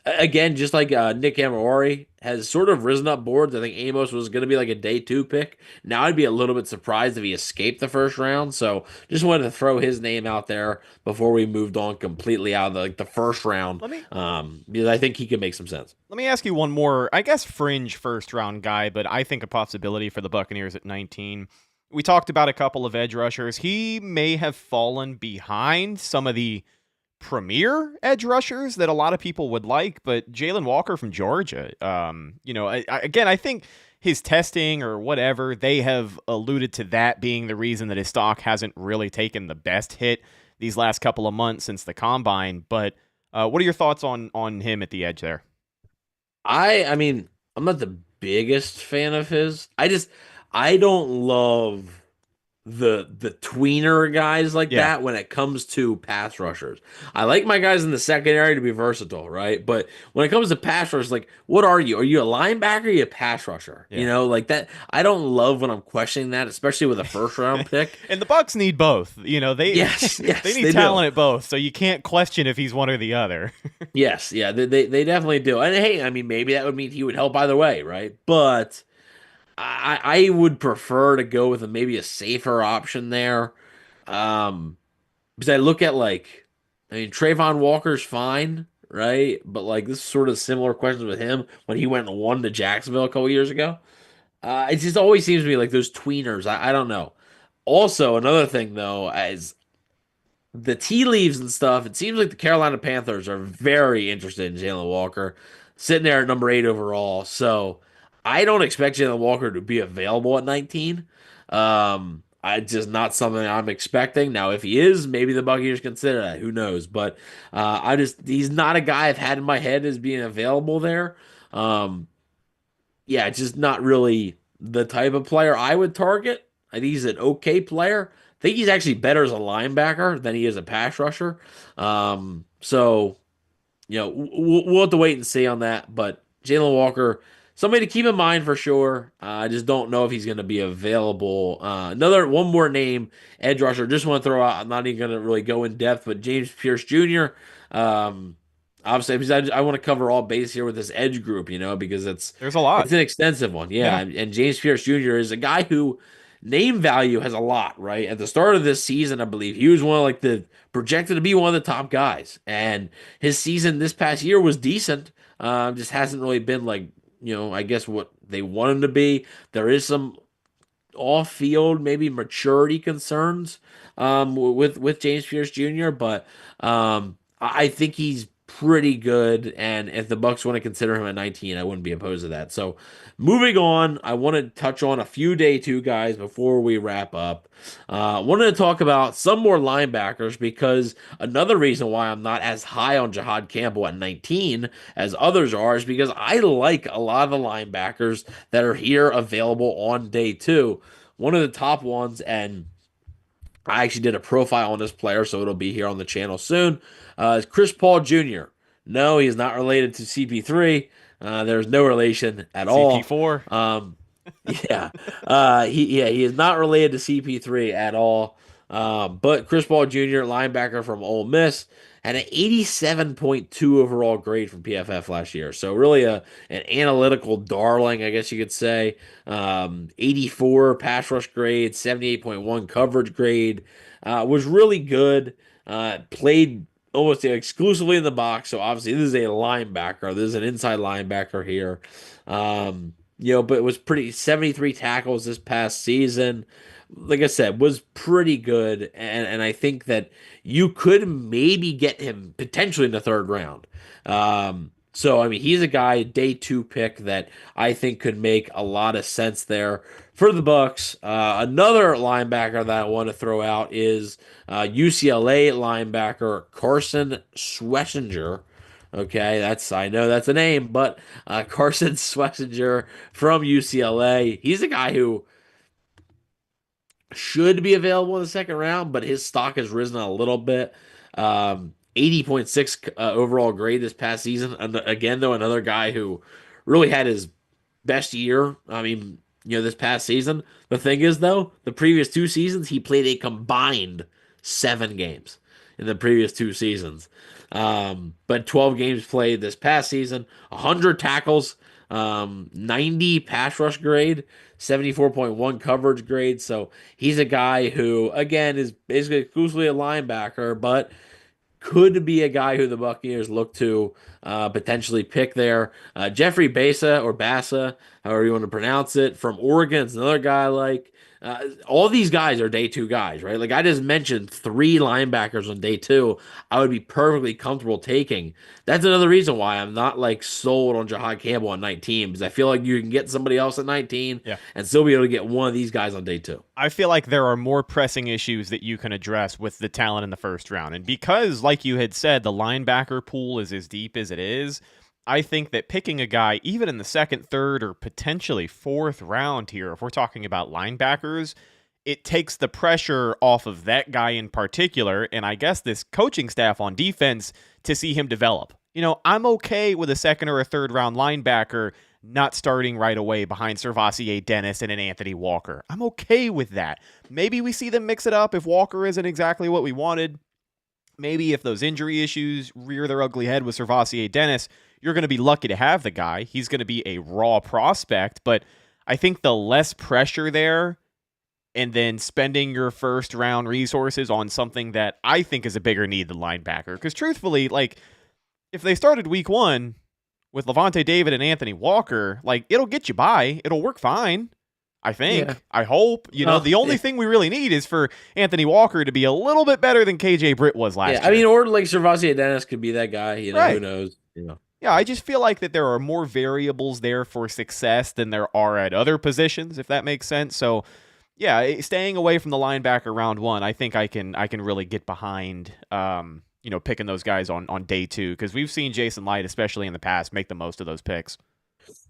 again, just like Nick Amorori has sort of risen up boards. I think Amos was going to be like a day 2 pick. Now I'd be a little bit surprised if he escaped the first round. So just wanted to throw his name out there before we moved on completely out of the first round. Because I think he could make some sense. Let me ask you one more, I guess, fringe first round guy, but I think a possibility for the Buccaneers at 19. We talked about a couple of edge rushers. He may have fallen behind some of the premier edge rushers that a lot of people would like, but Jalen Walker from Georgia, I think his testing or whatever, they have alluded to that being the reason that his stock hasn't really taken the best hit these last couple of months since the combine. But what are your thoughts on him at the edge there? I mean, I'm not the biggest fan of his. I don't love the tweener guys like that when it comes to pass rushers. I like my guys in the secondary to be versatile, right? But when it comes to pass rushers, like, what are you? Are you a linebacker or are you a pass rusher? Yeah. Like that. I don't love when I'm questioning that, especially with a first round pick. And the Bucs need both. They yes, they need talent at both, so you can't question if he's one or the other. Yes, yeah, they definitely do. And hey, I mean, maybe that would mean he would help either way, right? But I would prefer to go with maybe a safer option there. Because I look at Trayvon Walker's fine, right? But this is sort of similar questions with him when he went and won to Jacksonville a couple years ago. It just always seems to me like those tweeners. I don't know. Also, another thing though, as the tea leaves and stuff, it seems like the Carolina Panthers are very interested in Jalen Walker, sitting there at number 8 overall. So I don't expect Jalen Walker to be available at 19. It's just not something I'm expecting. Now, if he is, maybe the Buccaneers consider that. Who knows? But he's not a guy I've had in my head as being available there. It's just not really the type of player I would target. I think he's an okay player. I think he's actually better as a linebacker than he is a pass rusher. So, we'll have to wait and see on that. But Jalen Walker, somebody to keep in mind for sure. I just don't know if he's going to be available. One more name, edge rusher. Just want to throw out. I'm not even going to really go in depth, but James Pierce Jr. Obviously, because I want to cover all base here with this edge group, because there's a lot. It's an extensive one, yeah. And James Pierce Jr. is a guy who name value has a lot, right? At the start of this season, I Bleav he was one of like the projected to be one of the top guys, and his season this past year was decent. Just hasn't really been like, I guess what they want him to be. There is some off-field maybe maturity concerns with James Pierce Jr., but I think he's pretty good, and if the Bucs want to consider him at 19, I wouldn't be opposed to that. So moving on, I want to touch on a few day two guys before we wrap up. Wanted to talk about some more linebackers because another reason why I'm not as high on Jahad Campbell at 19 as others are is because I like a lot of the linebackers that are here available on day two. One of the top ones, and I actually did a profile on this player, so it'll be here on the channel soon, is Chris Paul Jr. No, he's not related to CP3. There's no relation at all. CP4. He is not related to CP3 at all. But Chris Paul Jr., linebacker from Ole Miss, had an 87.2 overall grade from PFF last year. So really an analytical darling, I guess you could say. 84 pass rush grade, 78.1 coverage grade. Was really good. Played almost exclusively in the box. So obviously this is a linebacker. This is an inside linebacker here. But it was pretty 73 tackles this past season. Like I said, was pretty good, and I think that you could maybe get him potentially in the third round. So I mean, he's a guy, day two pick that I think could make a lot of sense there for the Bucs. Another linebacker that I want to throw out is UCLA linebacker Carson Schwessinger. Okay, I know that's a name, but Carson Schwessinger from UCLA. He's a guy who should be available in the second round, but his stock has risen a little bit. 80.6 overall grade this past season. And again, though, another guy who really had his best year. I mean, this past season. The thing is, though, the previous two seasons, he played a combined 7 games in the previous 2 seasons. But 12 games played this past season, 100 tackles, 90 pass rush grade, 74.1 coverage grade. So he's a guy who, again, is basically exclusively a linebacker, but could be a guy who the Buccaneers look to potentially pick there. Jeffrey Bassa, however you want to pronounce it, from Oregon. It's another guy I like. All these guys are day two guys, right? Like I just mentioned 3 linebackers on day 2 I would be perfectly comfortable taking. That's another reason why I'm not like sold on Jahad Campbell on 19 because I feel like you can get somebody else at 19 and still be able to get one of these guys on day 2. I feel like there are more pressing issues that you can address with the talent in the first round. And because, like you had said, the linebacker pool is as deep as it is, I think that picking a guy, even in the second, third, or potentially fourth round here, if we're talking about linebackers, it takes the pressure off of that guy in particular, and I guess this coaching staff on defense, to see him develop. I'm okay with a second or a third round linebacker not starting right away behind SirVocea Dennis and an Anthony Walker. I'm okay with that. Maybe we see them mix it up if Walker isn't exactly what we wanted. Maybe if those injury issues rear their ugly head with SirVocea Dennis, you're going to be lucky to have the guy. He's going to be a raw prospect, but I think the less pressure there and then spending your first round resources on something that I think is a bigger need than linebacker. Because truthfully, like if they started week 1 with Levante David and Anthony Walker, like it'll get you by. It'll work fine. I think. Yeah. I hope. The only thing we really need is for Anthony Walker to be a little bit better than KJ Britt was last year. I mean, or like SirVocea Dennis could be that guy. Right. Who knows? Yeah, I just feel like that there are more variables there for success than there are at other positions, if that makes sense. So, yeah, staying away from the linebacker round 1, I think I can really get behind, picking those guys on day 2 because we've seen Jason Light, especially in the past, make the most of those picks.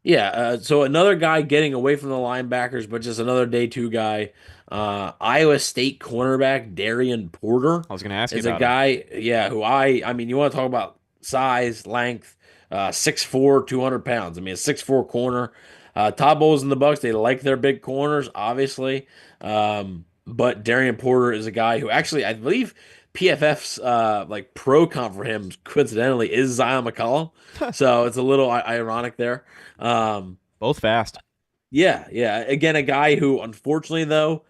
Yeah, so another guy getting away from the linebackers, but just another day 2 guy. Iowa State cornerback Darian Porter. I was going to ask you about a guy, who I mean, you want to talk about size, length. 6'4", 200 pounds. I mean, a 6'4" corner. Todd Bowles in the Bucs, they like their big corners, obviously. But Darian Porter is a guy who actually, I Bleav PFF's pro comp for him, coincidentally, is Zion McCollum. So it's a little ironic there. Both fast. Yeah, yeah. Again, a guy who, unfortunately, though,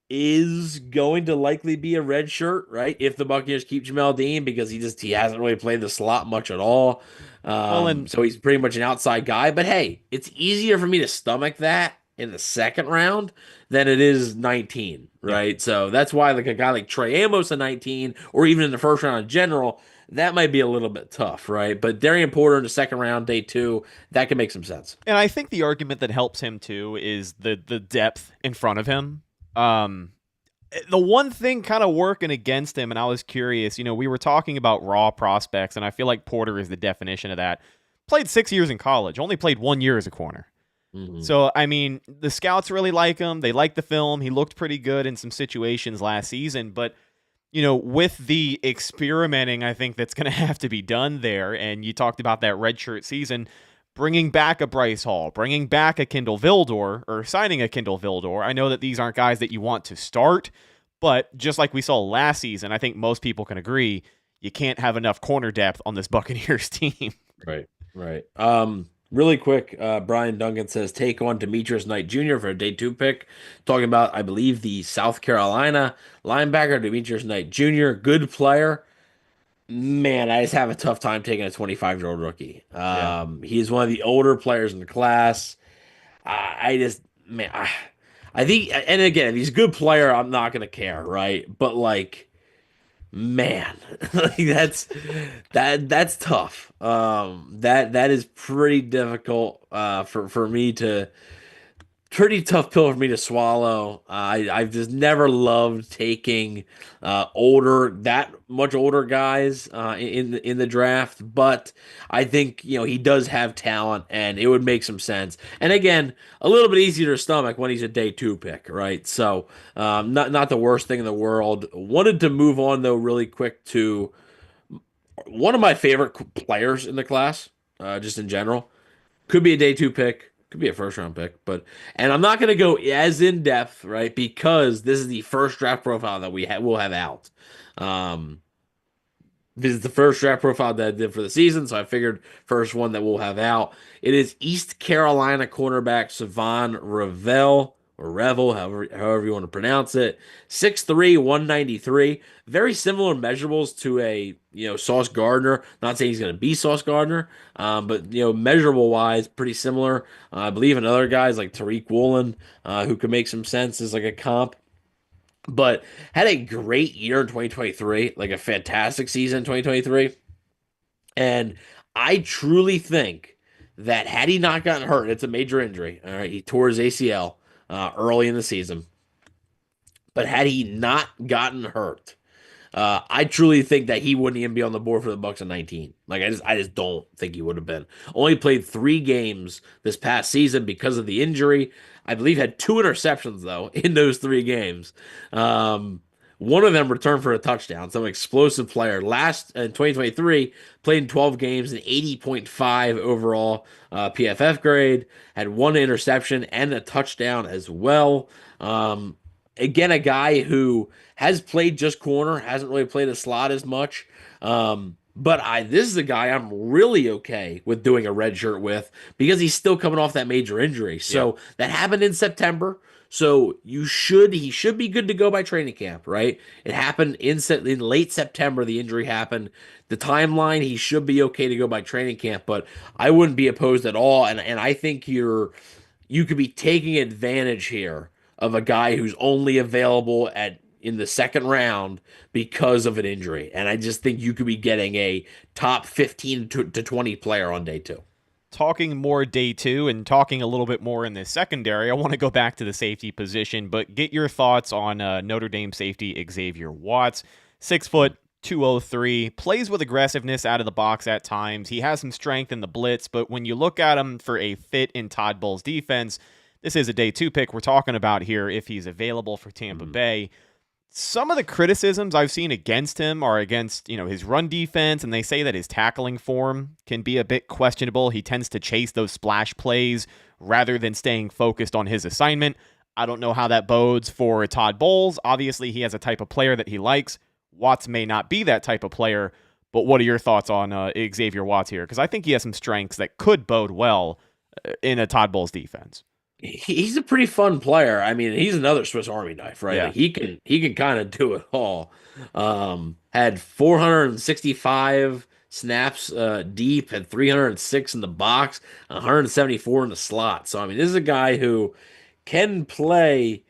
is going to likely be a red shirt, right? If the Buccaneers keep Jamel Dean, because he hasn't really played the slot much at all. Well, and So he's pretty much an outside guy. But hey, it's easier for me to stomach that in the second round than it is 19, yeah. right? So that's why like a guy like Trey Amos at 19, or even in the first round in general, that might be a little bit tough, right? But Darian Porter in the second round, day two, that can make some sense. And I think the argument that helps him too is the depth in front of him. The one thing kind of working against him, and I was curious, we were talking about raw prospects, and I feel like Porter is the definition of that. Played 6 years in college, only played 1 year as a corner. Mhm. So, I mean, the scouts really like him. They like the film. He looked pretty good in some situations last season, but with the experimenting, I think that's going to have to be done there. And you talked about that redshirt season, bringing back a Bryce Hall, bringing back a Kindle Vildor, or signing a Kindle Vildor. I know that these aren't guys that you want to start, but just like we saw last season, I think most people can agree you can't have enough corner depth on this Buccaneers team. Right, right. Really quick, Brian Duncan says take on Demetrius Knight Jr. for a day two pick. Talking about, I believe, the South Carolina linebacker Demetrius Knight Jr. Good player. Man, I just have a tough time taking a 25-year-old rookie. Yeah. He is one of the older players in the class. I just, man, I think, and again, if he's a good player, I'm not gonna care, right? But like, man, like that's tough. That is pretty difficult for me to pretty tough pill for me to swallow. I've just never loved taking that much older guys in the draft, but I think he does have talent, and it would make some sense. And again, a little bit easier to stomach when he's a day two pick, right? So not the worst thing in the world. Wanted to move on though really quick to one of my favorite players in the class, just in general. Could be a day two pick, could be a first round pick, and I'm not going to go as in depth, right? Because this is the first draft profile that will have out. Um, this is the first draft profile that I did for the season, so I figured first one that we'll have out. It is East Carolina cornerback Savon Revel, or Revel, however you want to pronounce it. 6'3", 193. Very similar measurables to a Sauce Gardner. Not saying he's going to be Sauce Gardner, but measurable wise, pretty similar. I believe another guys like Tariq Woolen, who could make some sense as like a comp. But had a great year in 2023, like a fantastic season in 2023. And I truly think that had he not gotten hurt, it's a major injury. All right, he tore his ACL early in the season. But had he not gotten hurt, I truly think that he wouldn't even be on the board for the Bucs in 19. Like I just don't think he would have been. Only played 3 games this past season because of the injury. I believe had 2 interceptions though in those 3 games. One of them returned for a touchdown. Some explosive player. Last in 2023, played in 12 games, an 80.5 overall PFF grade. Had 1 interception and a touchdown as well. Again, a guy who has played just corner, hasn't really played a slot as much. But this is a guy I'm really okay with doing a red shirt with because he's still coming off that major injury. So that happened in September. So he should be good to go by training camp, right? It happened in late September. The injury happened. The timeline, he should be okay to go by training camp, but I wouldn't be opposed at all. And I think you could be taking advantage here of a guy who's only available in the second round because of an injury. And I just think you could be getting a top 15 to 20 player on day 2. Talking more day 2 and talking a little bit more in the secondary, I want to go back to the safety position, but get your thoughts on Notre Dame safety Xavier Watts. 6 foot, 203, plays with aggressiveness out of the box at times. He has some strength in the blitz, but when you look at him for a fit in Todd Bowles' defense, this is a day 2 pick we're talking about here if he's available for Tampa Bay. Some of the criticisms I've seen against him are against, his run defense, and they say that his tackling form can be a bit questionable. He tends to chase those splash plays rather than staying focused on his assignment. I don't know how that bodes for Todd Bowles. Obviously, he has a type of player that he likes. Watts may not be that type of player, but what are your thoughts on Xavier Watts here? Because I think he has some strengths that could bode well in a Todd Bowles defense. He's a pretty fun player. I mean, he's another Swiss Army knife, right? Yeah. Like he can kind of do it all. Had 465 snaps deep, had 306 in the box, 174 in the slot. So I mean, this is a guy who can play,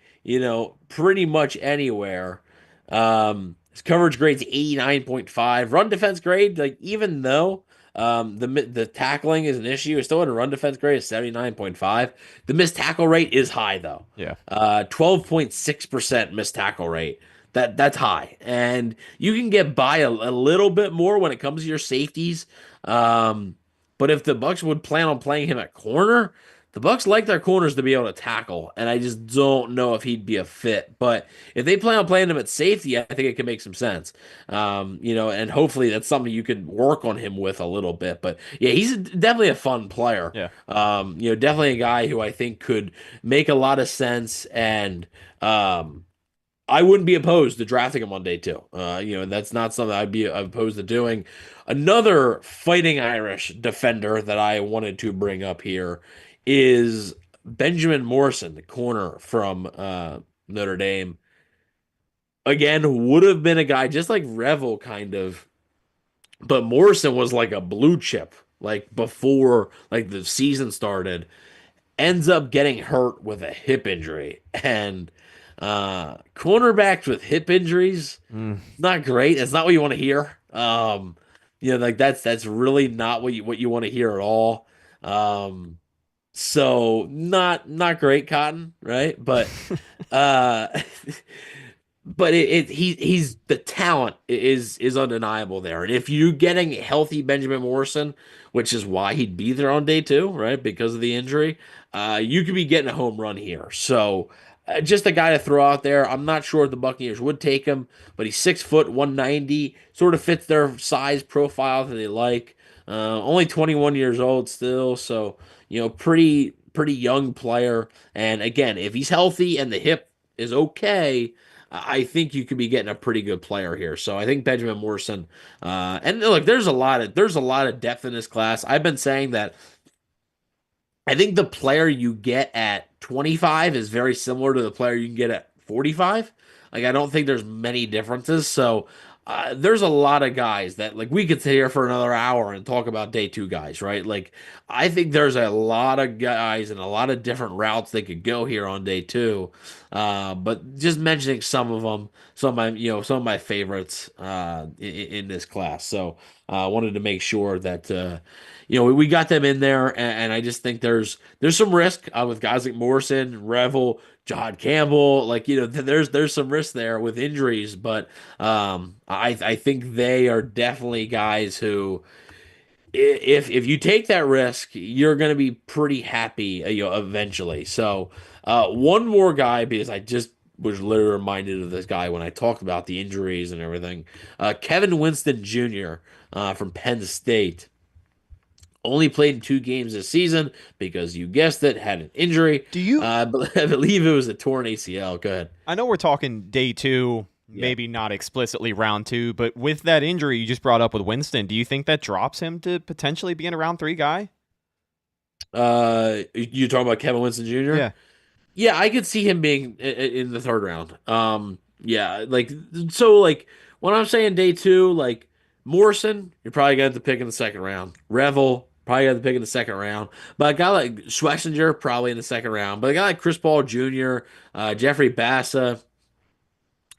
pretty much anywhere. His coverage grade's 89.5. Run defense grade, like even though the tackling is an issue, it's still at a run defense grade of 79.5. The missed tackle rate is high though. Yeah. 12.6% missed tackle rate. That's high. And you can get by a little bit more when it comes to your safeties. But if the Bucs would plan on playing him at corner, the Bucs like their corners to be able to tackle, and I just don't know if he'd be a fit. But if they plan on playing him at safety, I think it can make some sense. And hopefully that's something you can work on him with a little bit. But yeah, he's definitely a fun player. Yeah. Definitely a guy who I think could make a lot of sense, and I wouldn't be opposed to drafting him on day two. That's not something I'd be opposed to doing. Another fighting Irish defender that I wanted to bring up here is Benjamin Morrison, the corner from Notre Dame. Again, would have been a guy just like Revel, kind of, but Morrison was like a blue chip, like before like the season started. Ends up getting hurt with a hip injury, and cornerbacks with hip injuries, not great. It's not what you want to hear. Like that's really not what you want to hear at all. So not great, Cotton, right? But uh, he's the talent is undeniable there. And if you're getting healthy Benjamin Morrison, which is why he'd be there on day two, right? Because of the injury, you could be getting a home run here. So just a guy to throw out there. I'm not sure if the Buccaneers would take him, but he's 6 foot 190, sort of fits their size profile that they like. Only 21 years old still, so pretty young player. And again, if he's healthy and the hip is okay, I think you could be getting a pretty good player here. So I think Benjamin Morrison, and look, there's a lot of depth in this class. I've been saying that I think the player you get at 25 is very similar to the player you can get at 45. Like, I don't think there's many differences. So there's a lot of guys that, like, we could sit here for another hour and talk about day two guys, right? Like, I think there's a lot of guys and a lot of different routes they could go here on day two. But just mentioning some of them, some of my favorites in this class. So I wanted to make sure that we got them in there, and I just think there's some risk with guys like Morrison, Revel, John Campbell. Like, there's some risk there with injuries, but I think they are definitely guys who, if you take that risk, you're going to be pretty happy, eventually. So one more guy, because I just was literally reminded of this guy when I talked about the injuries and everything. Kevin Winston Jr. From Penn State. Only played in 2 games this season because you guessed it, had an injury. Do you? I Bleav it was a torn ACL. Go ahead. I know we're talking day two, Yeah. maybe not explicitly round two, but with that injury you just brought up with Winston, do you think that drops him to potentially being a round three guy? You talking about Kevin Winston Jr.? Yeah. Yeah, I could see him being in the third round. Yeah, like when I'm saying day two, like Morrison, you're probably going to have to pick in the second round. Revel, probably got to pick in the second round. But a guy like Schlesinger, probably in the second round. But a guy like Chris Paul Jr., Jeffrey Bassa,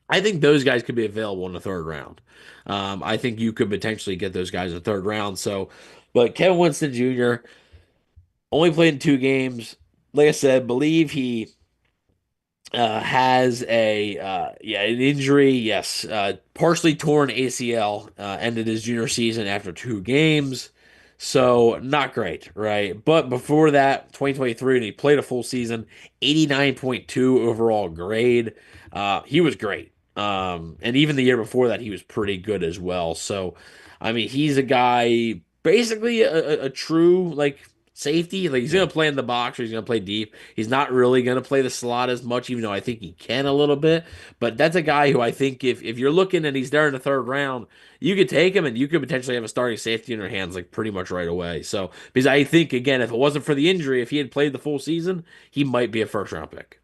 I think those guys could be available in the third round. I think you could potentially get those guys in the third round. So, but Kevin Winston Jr. only played in 2 games. Like I said, Bleav he has an injury. Yes, partially torn ACL. Ended his junior season after 2 games, so not great, right? But before that, 2023, and he played a full season, 89.2 overall grade. He was great. And even the year before that, he was pretty good as well. So, I mean, he's a guy, basically a true like safety. Like he's going to play in the box or he's going to play deep. He's not really going to play the slot as much, even though I think he can a little bit. But that's a guy who I think if you're looking and he's there in the third round, you could take him and you could potentially have a starting safety in your hands like pretty much right away. So because I think again, if it wasn't for the injury, if he had played the full season, he might be a first round pick.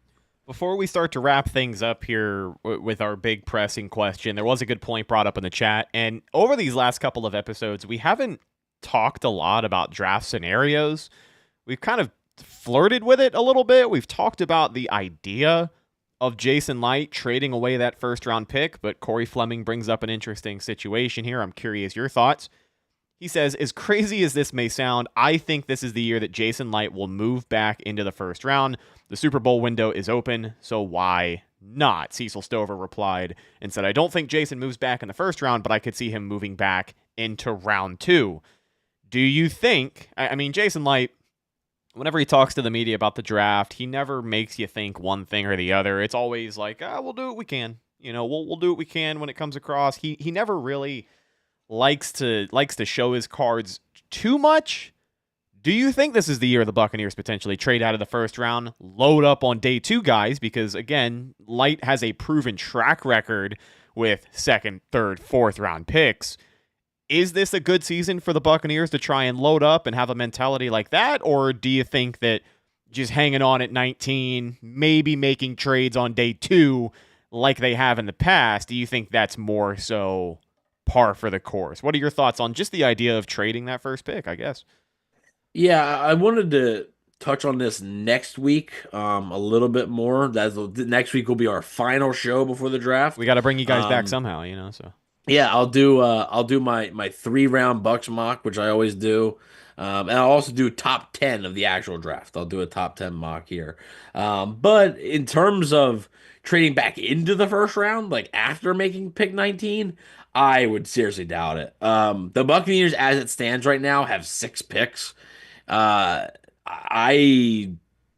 Before we start to wrap things up here with our big pressing question, there was a good point brought up in the chat. And over these last couple of episodes, we haven't talked a lot about draft scenarios. We've kind of flirted with it a little bit. We've talked about the idea of Jason Licht trading away that first round pick, but Corey Fleming brings up an interesting situation here. I'm curious your thoughts. He says, as crazy as this may sound, I think this is the year that Jason Licht will move back into the first round. The Super Bowl window is open, so why not? Cecil Stover replied and said, I don't think Jason moves back in the first round, but I could see him moving back into round 2. Do you think, I mean, Jason Licht, whenever he talks to the media about the draft, he never makes you think one thing or the other. It's always like, we'll do what we can. You know, we'll do what we can when it comes across. He never really likes to show his cards too much. Do you think this is the year the Buccaneers potentially trade out of the first round, load up on day 2 guys? Because, again, Licht has a proven track record with second, third, fourth round picks. Is this a good season for the Buccaneers to try and load up and have a mentality like that? Or do you think that just hanging on at 19, maybe making trades on day 2 like they have in the past, do you think that's more so par for the course? What are your thoughts on just the idea of trading that first pick, I guess? Yeah, I wanted to touch on this next week a little bit more. Next week will be our final show before the draft. We got to bring you guys back somehow, you know. So yeah, I'll do my 3-round Bucs mock, which I always do, and I'll also do top 10 of the actual draft. I'll do a top 10 mock here. But in terms of trading back into the first round, like after making pick 19, I would seriously doubt it. The Buccaneers, as it stands right now, have 6 picks. I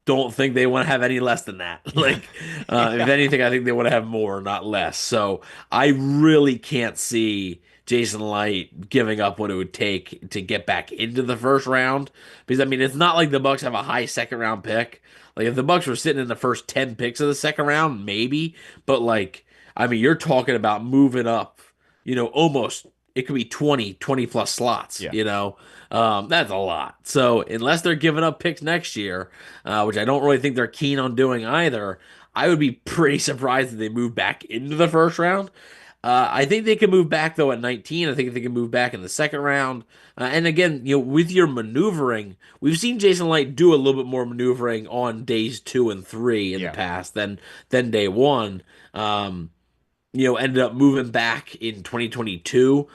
don't think they want to have any less than that. Like, if anything, I think they want to have more, not less. So I really can't see Jason Licht giving up what it would take to get back into the first round. Because, I mean, it's not like the Bucs have a high second round pick. Like, if the Bucs were sitting in the first 10 picks of the second round, maybe. But, like, I mean, you're talking about moving up, almost. It could be 20 plus slots, That's a lot. So unless they're giving up picks next year, which I don't really think they're keen on doing either, I would be pretty surprised if they move back into the first round. I think they can move back, though, at 19. I think they can move back in the second round. And again, with your maneuvering, we've seen Jason Licht do a little bit more maneuvering on days 2 and 3 in the past than day 1. Ended up moving back in 2022,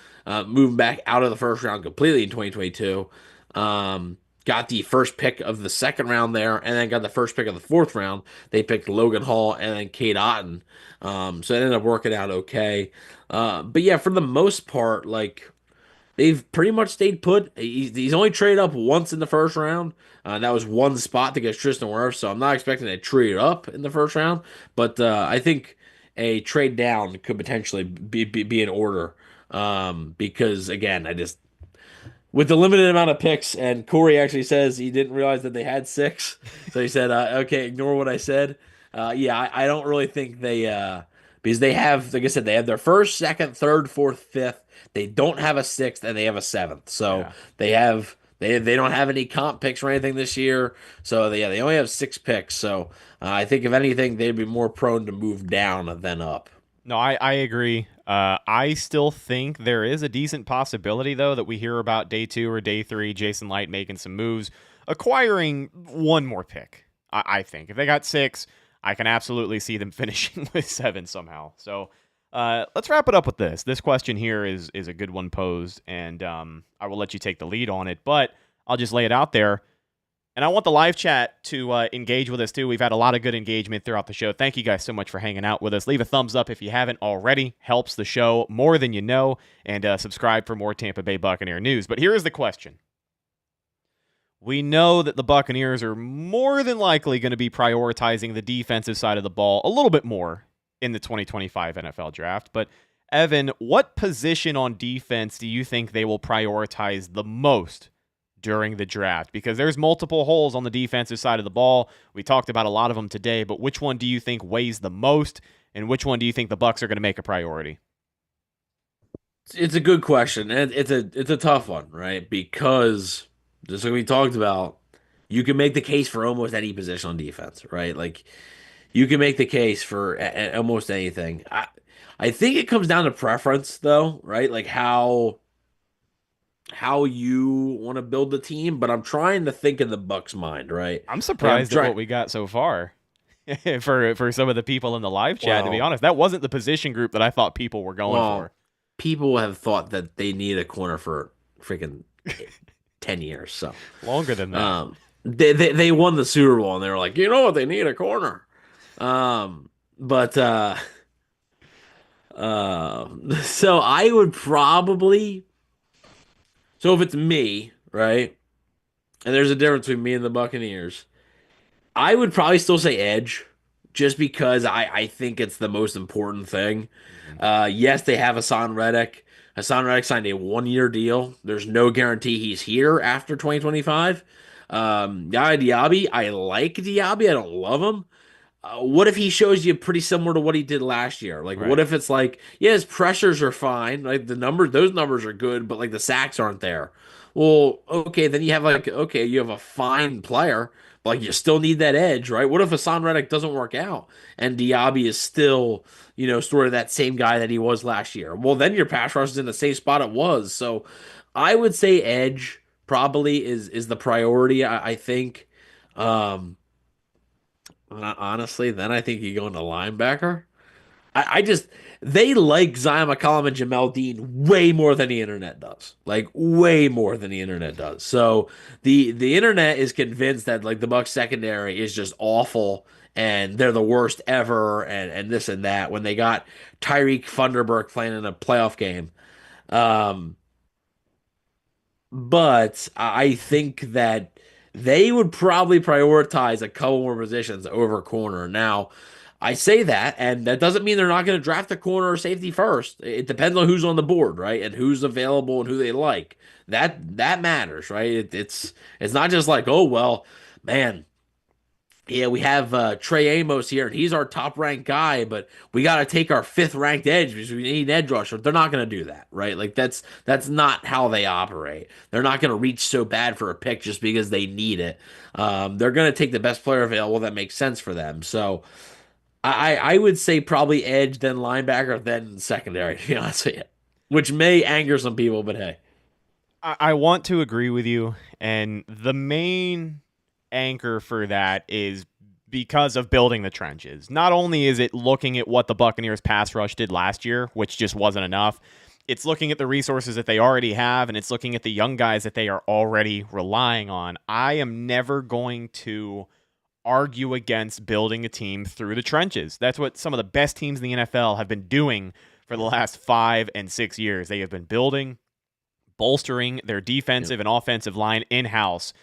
moving back out of the first round completely in 2022. Got the first pick of the second round there, and then got the first pick of the fourth round. They picked Logan Hall and then Cade Otton. So it ended up working out okay. But yeah, for the most part, like, they've pretty much stayed put. He's only traded up once in the first round. That was one spot to get Tristan Wirfs, so I'm not expecting to trade up in the first round. But I think a trade down could potentially be in order. Because, again, with the limited amount of picks, and Corey actually says he didn't realize that they had 6. So he said, okay, ignore what I said. I don't really think because they have, like I said, they have their first, second, third, fourth, fifth. They don't have a 6th, and they have a 7th. So they don't have any comp picks or anything this year. So they only have 6 picks. So I think if anything, they'd be more prone to move down than up. No, I agree. I still think there is a decent possibility, though, that we hear about day 2 or day 3, Jason Licht making some moves, acquiring one more pick. I think if they got 6, I can absolutely see them finishing with 7 somehow. So let's wrap it up with this. This question here is a good one posed, and I will let you take the lead on it, but I'll just lay it out there. And I want the live chat to engage with us, too. We've had a lot of good engagement throughout the show. Thank you guys so much for hanging out with us. Leave a thumbs up if you haven't already. Helps the show more than you know. And subscribe for more Tampa Bay Buccaneer news. But here is the question. We know that the Buccaneers are more than likely going to be prioritizing the defensive side of the ball a little bit more in the 2025 NFL Draft. But, Evan, what position on defense do you think they will prioritize the most during the draft? Because there's multiple holes on the defensive side of the ball. We talked about a lot of them today, but which one do you think weighs the most, and which one do you think the Bucs are going to make a priority? It's a good question, and it's a tough one, right? Because just like we talked about, you can make the case for almost any position on defense, right? Like you can make the case for almost anything. I think it comes down to preference, though, right? Like how you want to build the team. But I'm trying to think in the Bucs' mind, right? I'm surprised at what we got so far. for some of the people in the live chat, to be honest, that wasn't the position group that I thought people were going for. People have thought that they need a corner for freaking 10 years, so longer than that. They won the Super Bowl and they were like, you know what, they need a corner. But so I would probably, so if it's me, right, and there's a difference between me and the Buccaneers, I would probably still say edge, just because I think it's the most important thing. Yes, they have Hassan Reddick. Hassan Reddick signed a 1-year deal. There's no guarantee he's here after 2025. Yaya Diaby, I like Diaby. I don't love him. What if he shows you pretty similar to what he did last year? Like, Right. What if it's like, yeah, his pressures are fine. Like those numbers are good, but like the sacks aren't there. Well, okay, then you have you have a fine player, but like you still need that edge, right? What if Hassan Reddick doesn't work out and Diaby is still, sort of that same guy that he was last year? Well, then your pass rush is in the same spot it was. So I would say edge probably is the priority, I think. Honestly, then I think you go into linebacker. I just they like Zion McCollum and Jamel Dean way more than the internet does. Like way more than the internet does. So the internet is convinced that like the Bucs secondary is just awful and they're the worst ever and this and that when they got Tyreek Funderburk playing in a playoff game. But I think that they would probably prioritize a couple more positions over corner. Now, I say that, and that doesn't mean they're not going to draft a corner or safety first. It depends on who's on the board, right, and who's available and who they like. That matters, right? It's not just like, oh well, man. Yeah, we have Trey Amos here, and he's our top-ranked guy, but we got to take our fifth-ranked edge because we need an edge rusher. They're not going to do that, right? Like that's not how they operate. They're not going to reach so bad for a pick just because they need it. They're going to take the best player available that makes sense for them. So I would say probably edge, then linebacker, then secondary, to be honest with you, which may anger some people, but hey. I want to agree with you, and the main anchor for that is because of building the trenches. Not only is it looking at what the Buccaneers pass rush did last year, which just wasn't enough, it's looking at the resources that they already have, and it's looking at the young guys that they are already relying on. I am never going to argue against building a team through the trenches. That's what some of the best teams in the NFL have been doing for the last 5 and 6 years. They have been building, bolstering their defensive and offensive line in-house.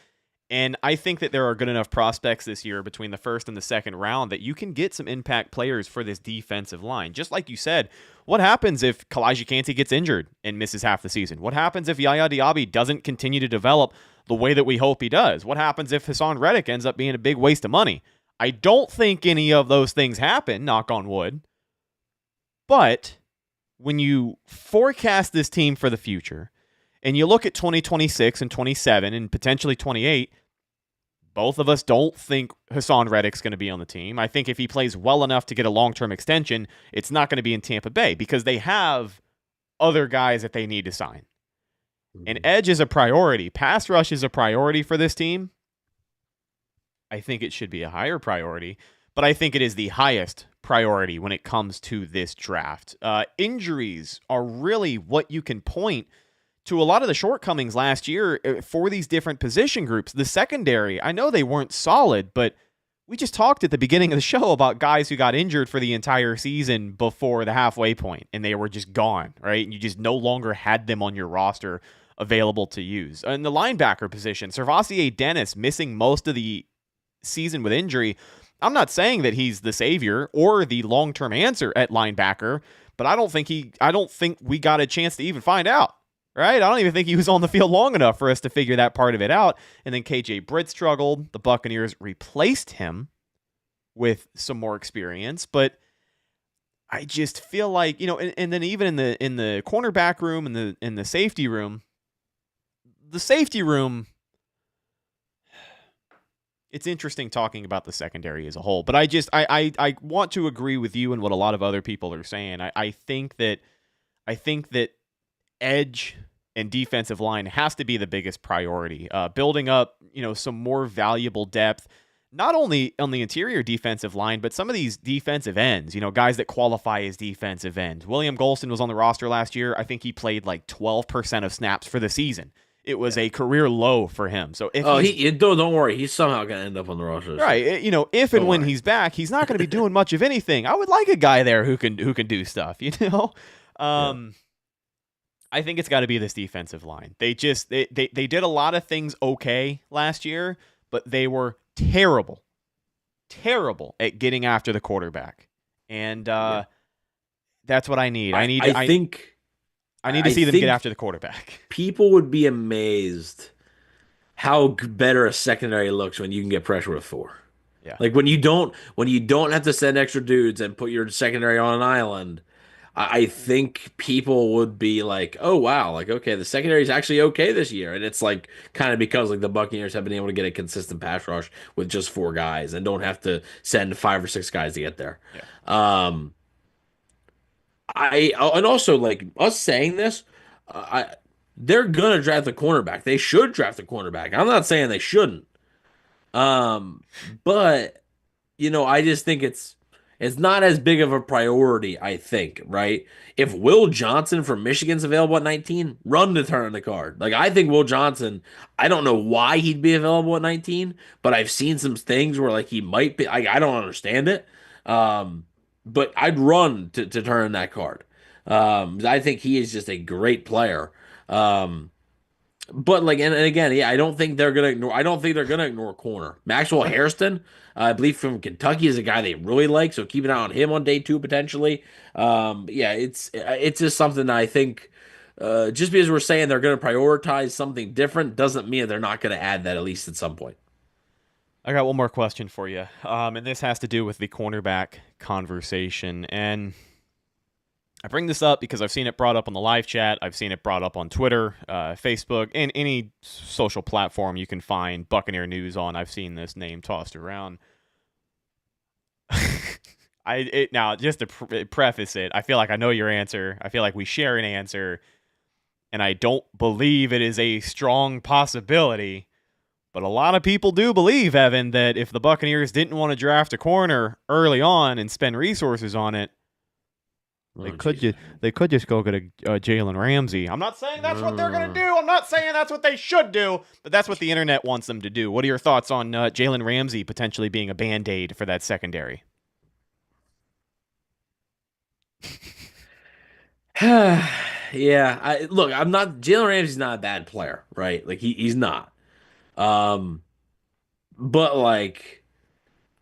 And I think that there are good enough prospects this year between the first and the second round that you can get some impact players for this defensive line. Just like you said, what happens if Kalijah Kancey gets injured and misses half the season? What happens if Yaya Diaby doesn't continue to develop the way that we hope he does? What happens if Hassan Reddick ends up being a big waste of money? I don't think any of those things happen, knock on wood. But when you forecast this team for the future and you look at 2026 and 27 and potentially 28, both of us don't think Hassan Reddick's going to be on the team. I think if he plays well enough to get a long-term extension, it's not going to be in Tampa Bay because they have other guys that they need to sign. And edge is a priority. Pass rush is a priority for this team. I think it should be a higher priority, but I think it is the highest priority when it comes to this draft. Injuries are really what you can point to a lot of the shortcomings last year for these different position groups. The secondary, I know they weren't solid, but we just talked at the beginning of the show about guys who got injured for the entire season before the halfway point, and they were just gone, right? And you just no longer had them on your roster available to use. In the linebacker position, Servassier Dennis missing most of the season with injury. I'm not saying that he's the savior or the long-term answer at linebacker, but I don't think we got a chance to even find out. right? I don't even think he was on the field long enough for us to figure that part of it out. And then KJ Britt struggled. The Buccaneers replaced him with some more experience, but I just feel like, and then even in the cornerback room and in the safety room, it's interesting talking about the secondary as a whole. But I want to agree with you and what a lot of other people are saying. I think that edge and defensive line has to be the biggest priority. Building up, some more valuable depth, not only on the interior defensive line, but some of these defensive ends, guys that qualify as defensive ends. William Golston was on the roster last year. I think he played like 12% of snaps for the season. It was a career low for him. So if don't worry, he's somehow going to end up on the roster. Right, if and when he's back, he's not going to be doing much of anything. I would like a guy there who can do stuff, I think it's got to be this defensive line. They did a lot of things okay last year, but they were terrible at getting after the quarterback. And that's what I need. I need to see them get after the quarterback. People would be amazed how better a secondary looks when you can get pressure with 4. Yeah. Like when you don't have to send extra dudes and put your secondary on an island. I think people would be like, oh, wow, like, okay, the secondary is actually okay this year. And it's like kind of because like the Buccaneers have been able to get a consistent pass rush with just 4 guys and don't have to send 5 or 6 guys to get there. Yeah. And also like us saying this, they're going to draft a cornerback. They should draft a cornerback. I'm not saying they shouldn't. But, I just think it's not as big of a priority, I think, right? If Will Johnson from Michigan's available at 19, run to turn the card. Like, I think Will Johnson, I don't know why he'd be available at 19, but I've seen some things where, like, he might be. I don't understand it. But I'd run to turn that card. I think he is just a great player. But like, and again, yeah, I don't think they're gonna ignore corner. Maxwell Hairston, I Bleav from Kentucky, is a guy they really like, so keep an eye on him on day 2 potentially. Yeah, it's just something that I think. Just because we're saying they're going to prioritize something different doesn't mean they're not going to add that at least at some point. I got one more question for you, and this has to do with the cornerback conversation. And I bring this up because I've seen it brought up on the live chat. I've seen it brought up on Twitter, Facebook, and any social platform you can find Buccaneer news on. I've seen this name tossed around. Now, just to preface it, I feel like I know your answer. I feel like we share an answer, and I don't believe it is a strong possibility. But a lot of people do believe, Evan, that if the Buccaneers didn't want to draft a corner early on and spend resources on it, they could just go get a Jalen Ramsey. I'm not saying that's what they're going to do. I'm not saying that's what they should do, but that's what the internet wants them to do. What are your thoughts on Jalen Ramsey potentially being a Band-Aid for that secondary? Yeah, look, I'm not. Jalen Ramsey's not a bad player, right? Like he's not. But like,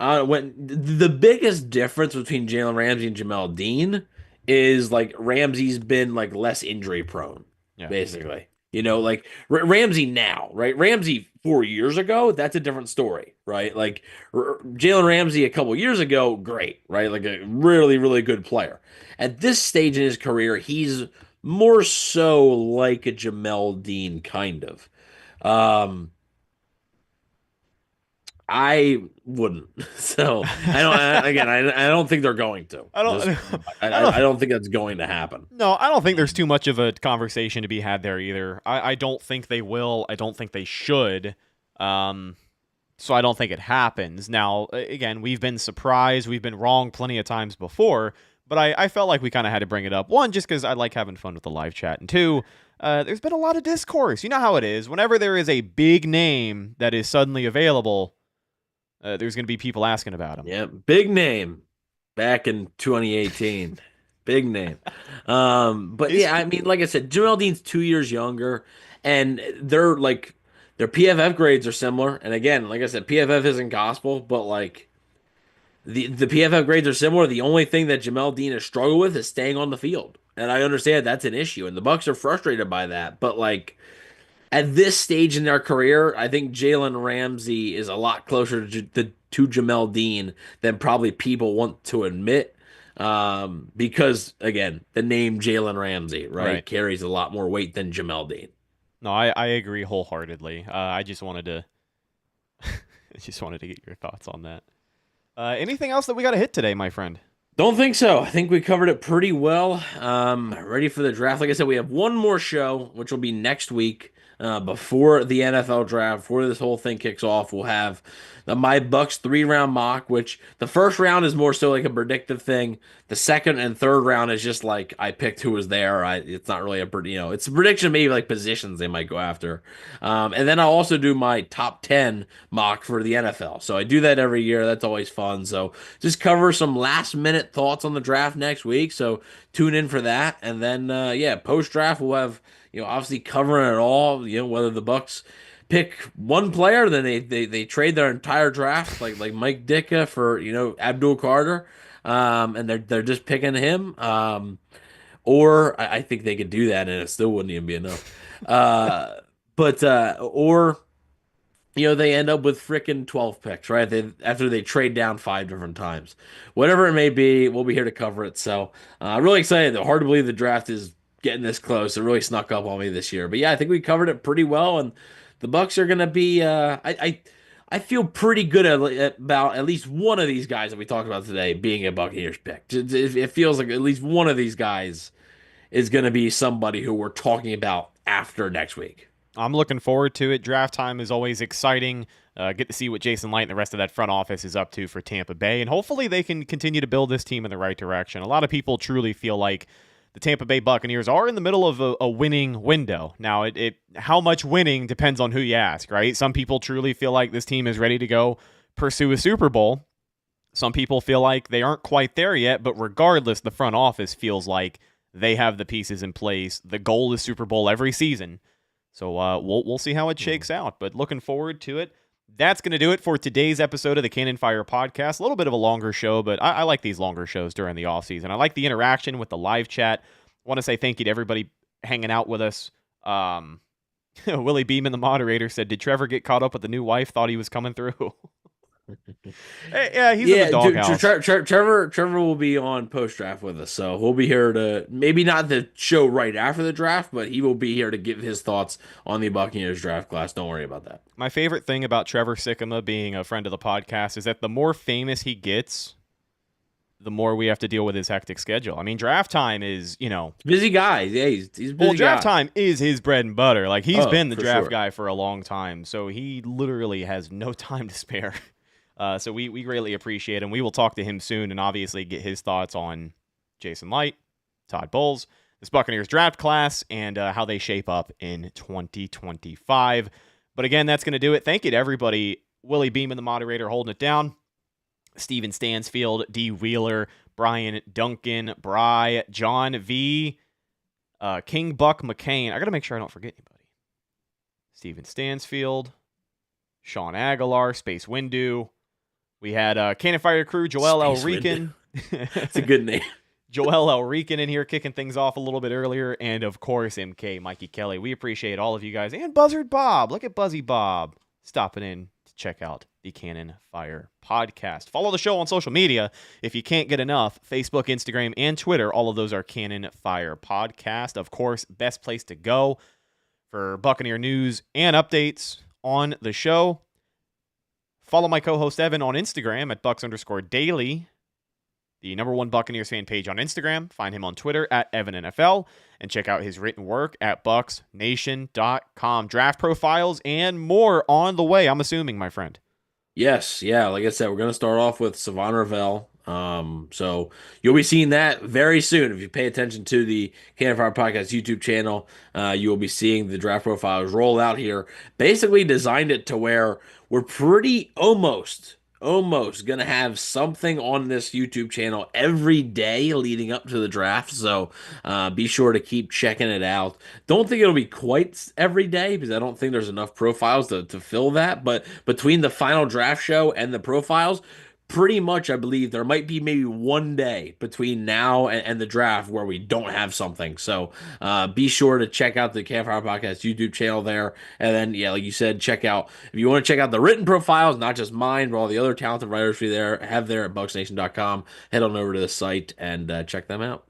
when the biggest difference between Jalen Ramsey and Jamel Dean is like Ramsey's been like less injury prone, basically. Like Ramsey now, right? Ramsey 4 years ago, that's a different story, right? Like Jalen Ramsey a couple years ago, great, right? Like a really, really good player. At this stage in his career, he's more so like a Jamel Dean kind of. I wouldn't. So I don't. Again, I don't think they're going to. I don't think that's going to happen. No, I don't think there's too much of a conversation to be had there either. I don't think they will. I don't think they should. So I don't think it happens. Now, again, we've been surprised. We've been wrong plenty of times before. But I felt like we kind of had to bring it up. One, just because I like having fun with the live chat. And two, there's been a lot of discourse. You know how it is. Whenever there is a big name that is suddenly available, there's going to be people asking about him. Yeah, big name back in 2018. Big name. But yeah, I mean, like I said, Jamel Dean's 2 years younger, and their PFF grades are similar. And again, like I said, PFF isn't gospel, but like the PFF grades are similar. The only thing that Jamel Dean has struggled with is staying on the field. and I understand that's an issue, and the Bucs are frustrated by that. But like at this stage in their career, I think Jalen Ramsey is a lot closer to Jamel Dean than probably people want to admit. Because again, the name Jalen Ramsey, right, carries a lot more weight than Jamel Dean. No, I agree wholeheartedly. I just wanted to get your thoughts on that. Anything else that we got to hit today, my friend? Don't think so. I think we covered it pretty well. Ready for the draft. Like I said, we have one more show, which will be next week. Before the NFL draft, before this whole thing kicks off, we'll have the My Bucs 3-round mock, which the first round is more so like a predictive thing. The second and third round is just like I picked who was there. It's not really it's a prediction, maybe like positions they might go after. And then I'll also do my top 10 mock for the NFL. So I do that every year. That's always fun. So just cover some last minute thoughts on the draft next week. So tune in for that. And then, post draft, we'll have, obviously covering it all, whether the Bucs pick one player, then they trade their entire draft, like Mike Ditka for, Abdul Carter. And they're just picking him. Or I think they could do that and it still wouldn't even be enough. Or they end up with frickin' 12 picks, right? After they trade down 5 different times. Whatever it may be, we'll be here to cover it. So, really excited. Hard to believe the draft is getting this close. It really snuck up on me this year. But yeah, I think we covered it pretty well, and the Bucs are going to be I feel pretty good about at least one of these guys that we talked about today being a Buccaneers pick. It feels like at least one of these guys is going to be somebody who we're talking about after next week. I'm looking forward to it. Draft time is always exciting. Get to see what Jason Light and the rest of that front office is up to for Tampa Bay, and hopefully they can continue to build this team in the right direction. A lot of people truly feel like the Tampa Bay Buccaneers are in the middle of a winning window. Now, how much winning depends on who you ask, right? Some people truly feel like this team is ready to go pursue a Super Bowl. Some people feel like they aren't quite there yet, but regardless, the front office feels like they have the pieces in place. The goal is Super Bowl every season. So we'll see how it shakes out, but looking forward to it. That's going to do it for today's episode of the Cannon Fire Podcast. A little bit of a longer show, but I like these longer shows during the offseason. I like the interaction with the live chat. I want to say thank you to everybody hanging out with us. Willie Beeman, the moderator, said, "Did Trevor get caught up with the new wife? Thought he was coming through." Hey, yeah, he's in the doghouse. Trevor will be on post draft with us, so we'll be here to maybe not the show right after the draft, but he will be here to give his thoughts on the Buccaneers draft class. Don't worry about that. My favorite thing about Trevor Sikkema being a friend of the podcast is that the more famous he gets, the more we have to deal with his hectic schedule. I mean, draft time is, busy guy. Yeah, he's busy. Well, draft time is his bread and butter. Like, he's been the draft guy for a long time, so he literally has no time to spare. So we greatly appreciate him. We will talk to him soon and obviously get his thoughts on Jason Light, Todd Bowles, this Buccaneers draft class, and how they shape up in 2025. But again, that's going to do it. Thank you to everybody. Willie Beeman, the moderator, holding it down. Steven Stansfield, D. Wheeler, Brian Duncan, Bry, John V, King Buck McCain. I got to make sure I don't forget anybody. Steven Stansfield, Sean Aguilar, Space Windu. We had Cannon Fire Crew, Joel L. Rican. It's a good name. Joel L. Rican in here kicking things off a little bit earlier. And, of course, MK, Mikey Kelly. We appreciate all of you guys. And Buzzard Bob. Look at Buzzy Bob stopping in to check out the Cannon Fire Podcast. Follow the show on social media if you can't get enough. Facebook, Instagram, and Twitter. All of those are Cannon Fire Podcast. Of course, best place to go for Buccaneer news and updates on the show. Follow my co-host Evan on Instagram at Bucs_daily, the #1 Buccaneers fan page on Instagram. Find him on Twitter at EvanNFL, and check out his written work at BucsNation.com. Draft profiles and more on the way, I'm assuming, my friend. Yes, yeah. Like I said, we're going to start off with Savon Ravel. So you'll be seeing that very soon. If you pay attention to the Cannon Fire Podcast YouTube channel, you will be seeing the draft profiles roll out here. Basically designed it to where we're pretty almost going to have something on this YouTube channel every day leading up to the draft. So be sure to keep checking it out. Don't think it'll be quite every day because I don't think there's enough profiles to fill that. But between the final draft show and the profiles, pretty much, I believe there might be maybe one day between now and the draft where we don't have something. So be sure to check out the Campfire Podcast YouTube channel there. And then, yeah, like you said, check out, if you want to check out the written profiles, not just mine, but all the other talented writers we have there at bucsnation.com, head on over to the site and check them out.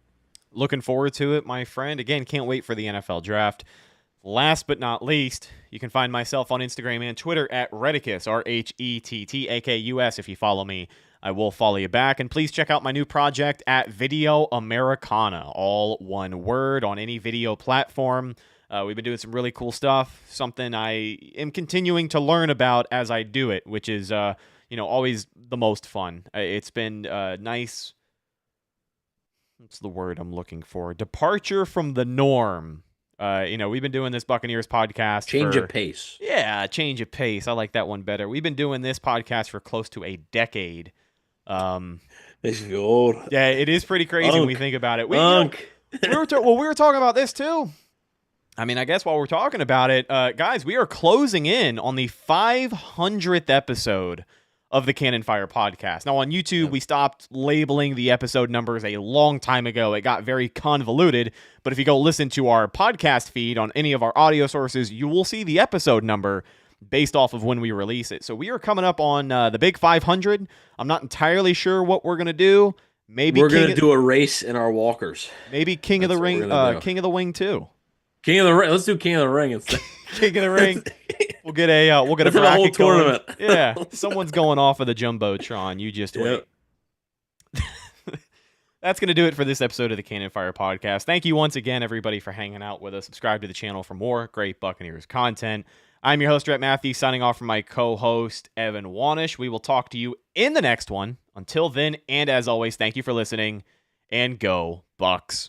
Looking forward to it, my friend. Again, can't wait for the NFL draft. Last but not least, you can find myself on Instagram and Twitter at Rhettakus, Rhettakus. If you follow me, I will follow you back. And please check out my new project at Video Americana, all one word, on any video platform. We've been doing some really cool stuff, something I am continuing to learn about as I do it, which is always the most fun. It's been nice. What's the word I'm looking for? Departure from the norm. We've been doing this Buccaneers podcast. Change of pace. Yeah, change of pace. I like that one better. We've been doing this podcast for close to a decade. Makes you feel old. Yeah, it is pretty crazy when we think about it. We were talking about this too. I mean, I guess while we're talking about it, guys, we are closing in on the 500th episode of the Cannon Fire Podcast. Now, on YouTube, we stopped labeling the episode numbers a long time ago. It got very convoluted, but if you go listen to our podcast feed on any of our audio sources, you will see the episode number based off of when we release it. So we are coming up on the big 500. I'm not entirely sure what we're going to do. Maybe we're going to do a race in our walkers. Maybe King of the Ring, King of the Wing too. King of the Ring. Let's do King of the Ring instead. King of the Ring. We'll get a bracket whole tournament. Going. Yeah, someone's going off of the jumbotron. You just wait. That's going to do it for this episode of the Cannon Fire Podcast. Thank you once again, everybody, for hanging out with us. Subscribe to the channel for more great Buccaneers content. I'm your host, Rhett Matthew, signing off from my co-host, Evan Wanish. We will talk to you in the next one. Until then, and as always, thank you for listening, and go Bucs.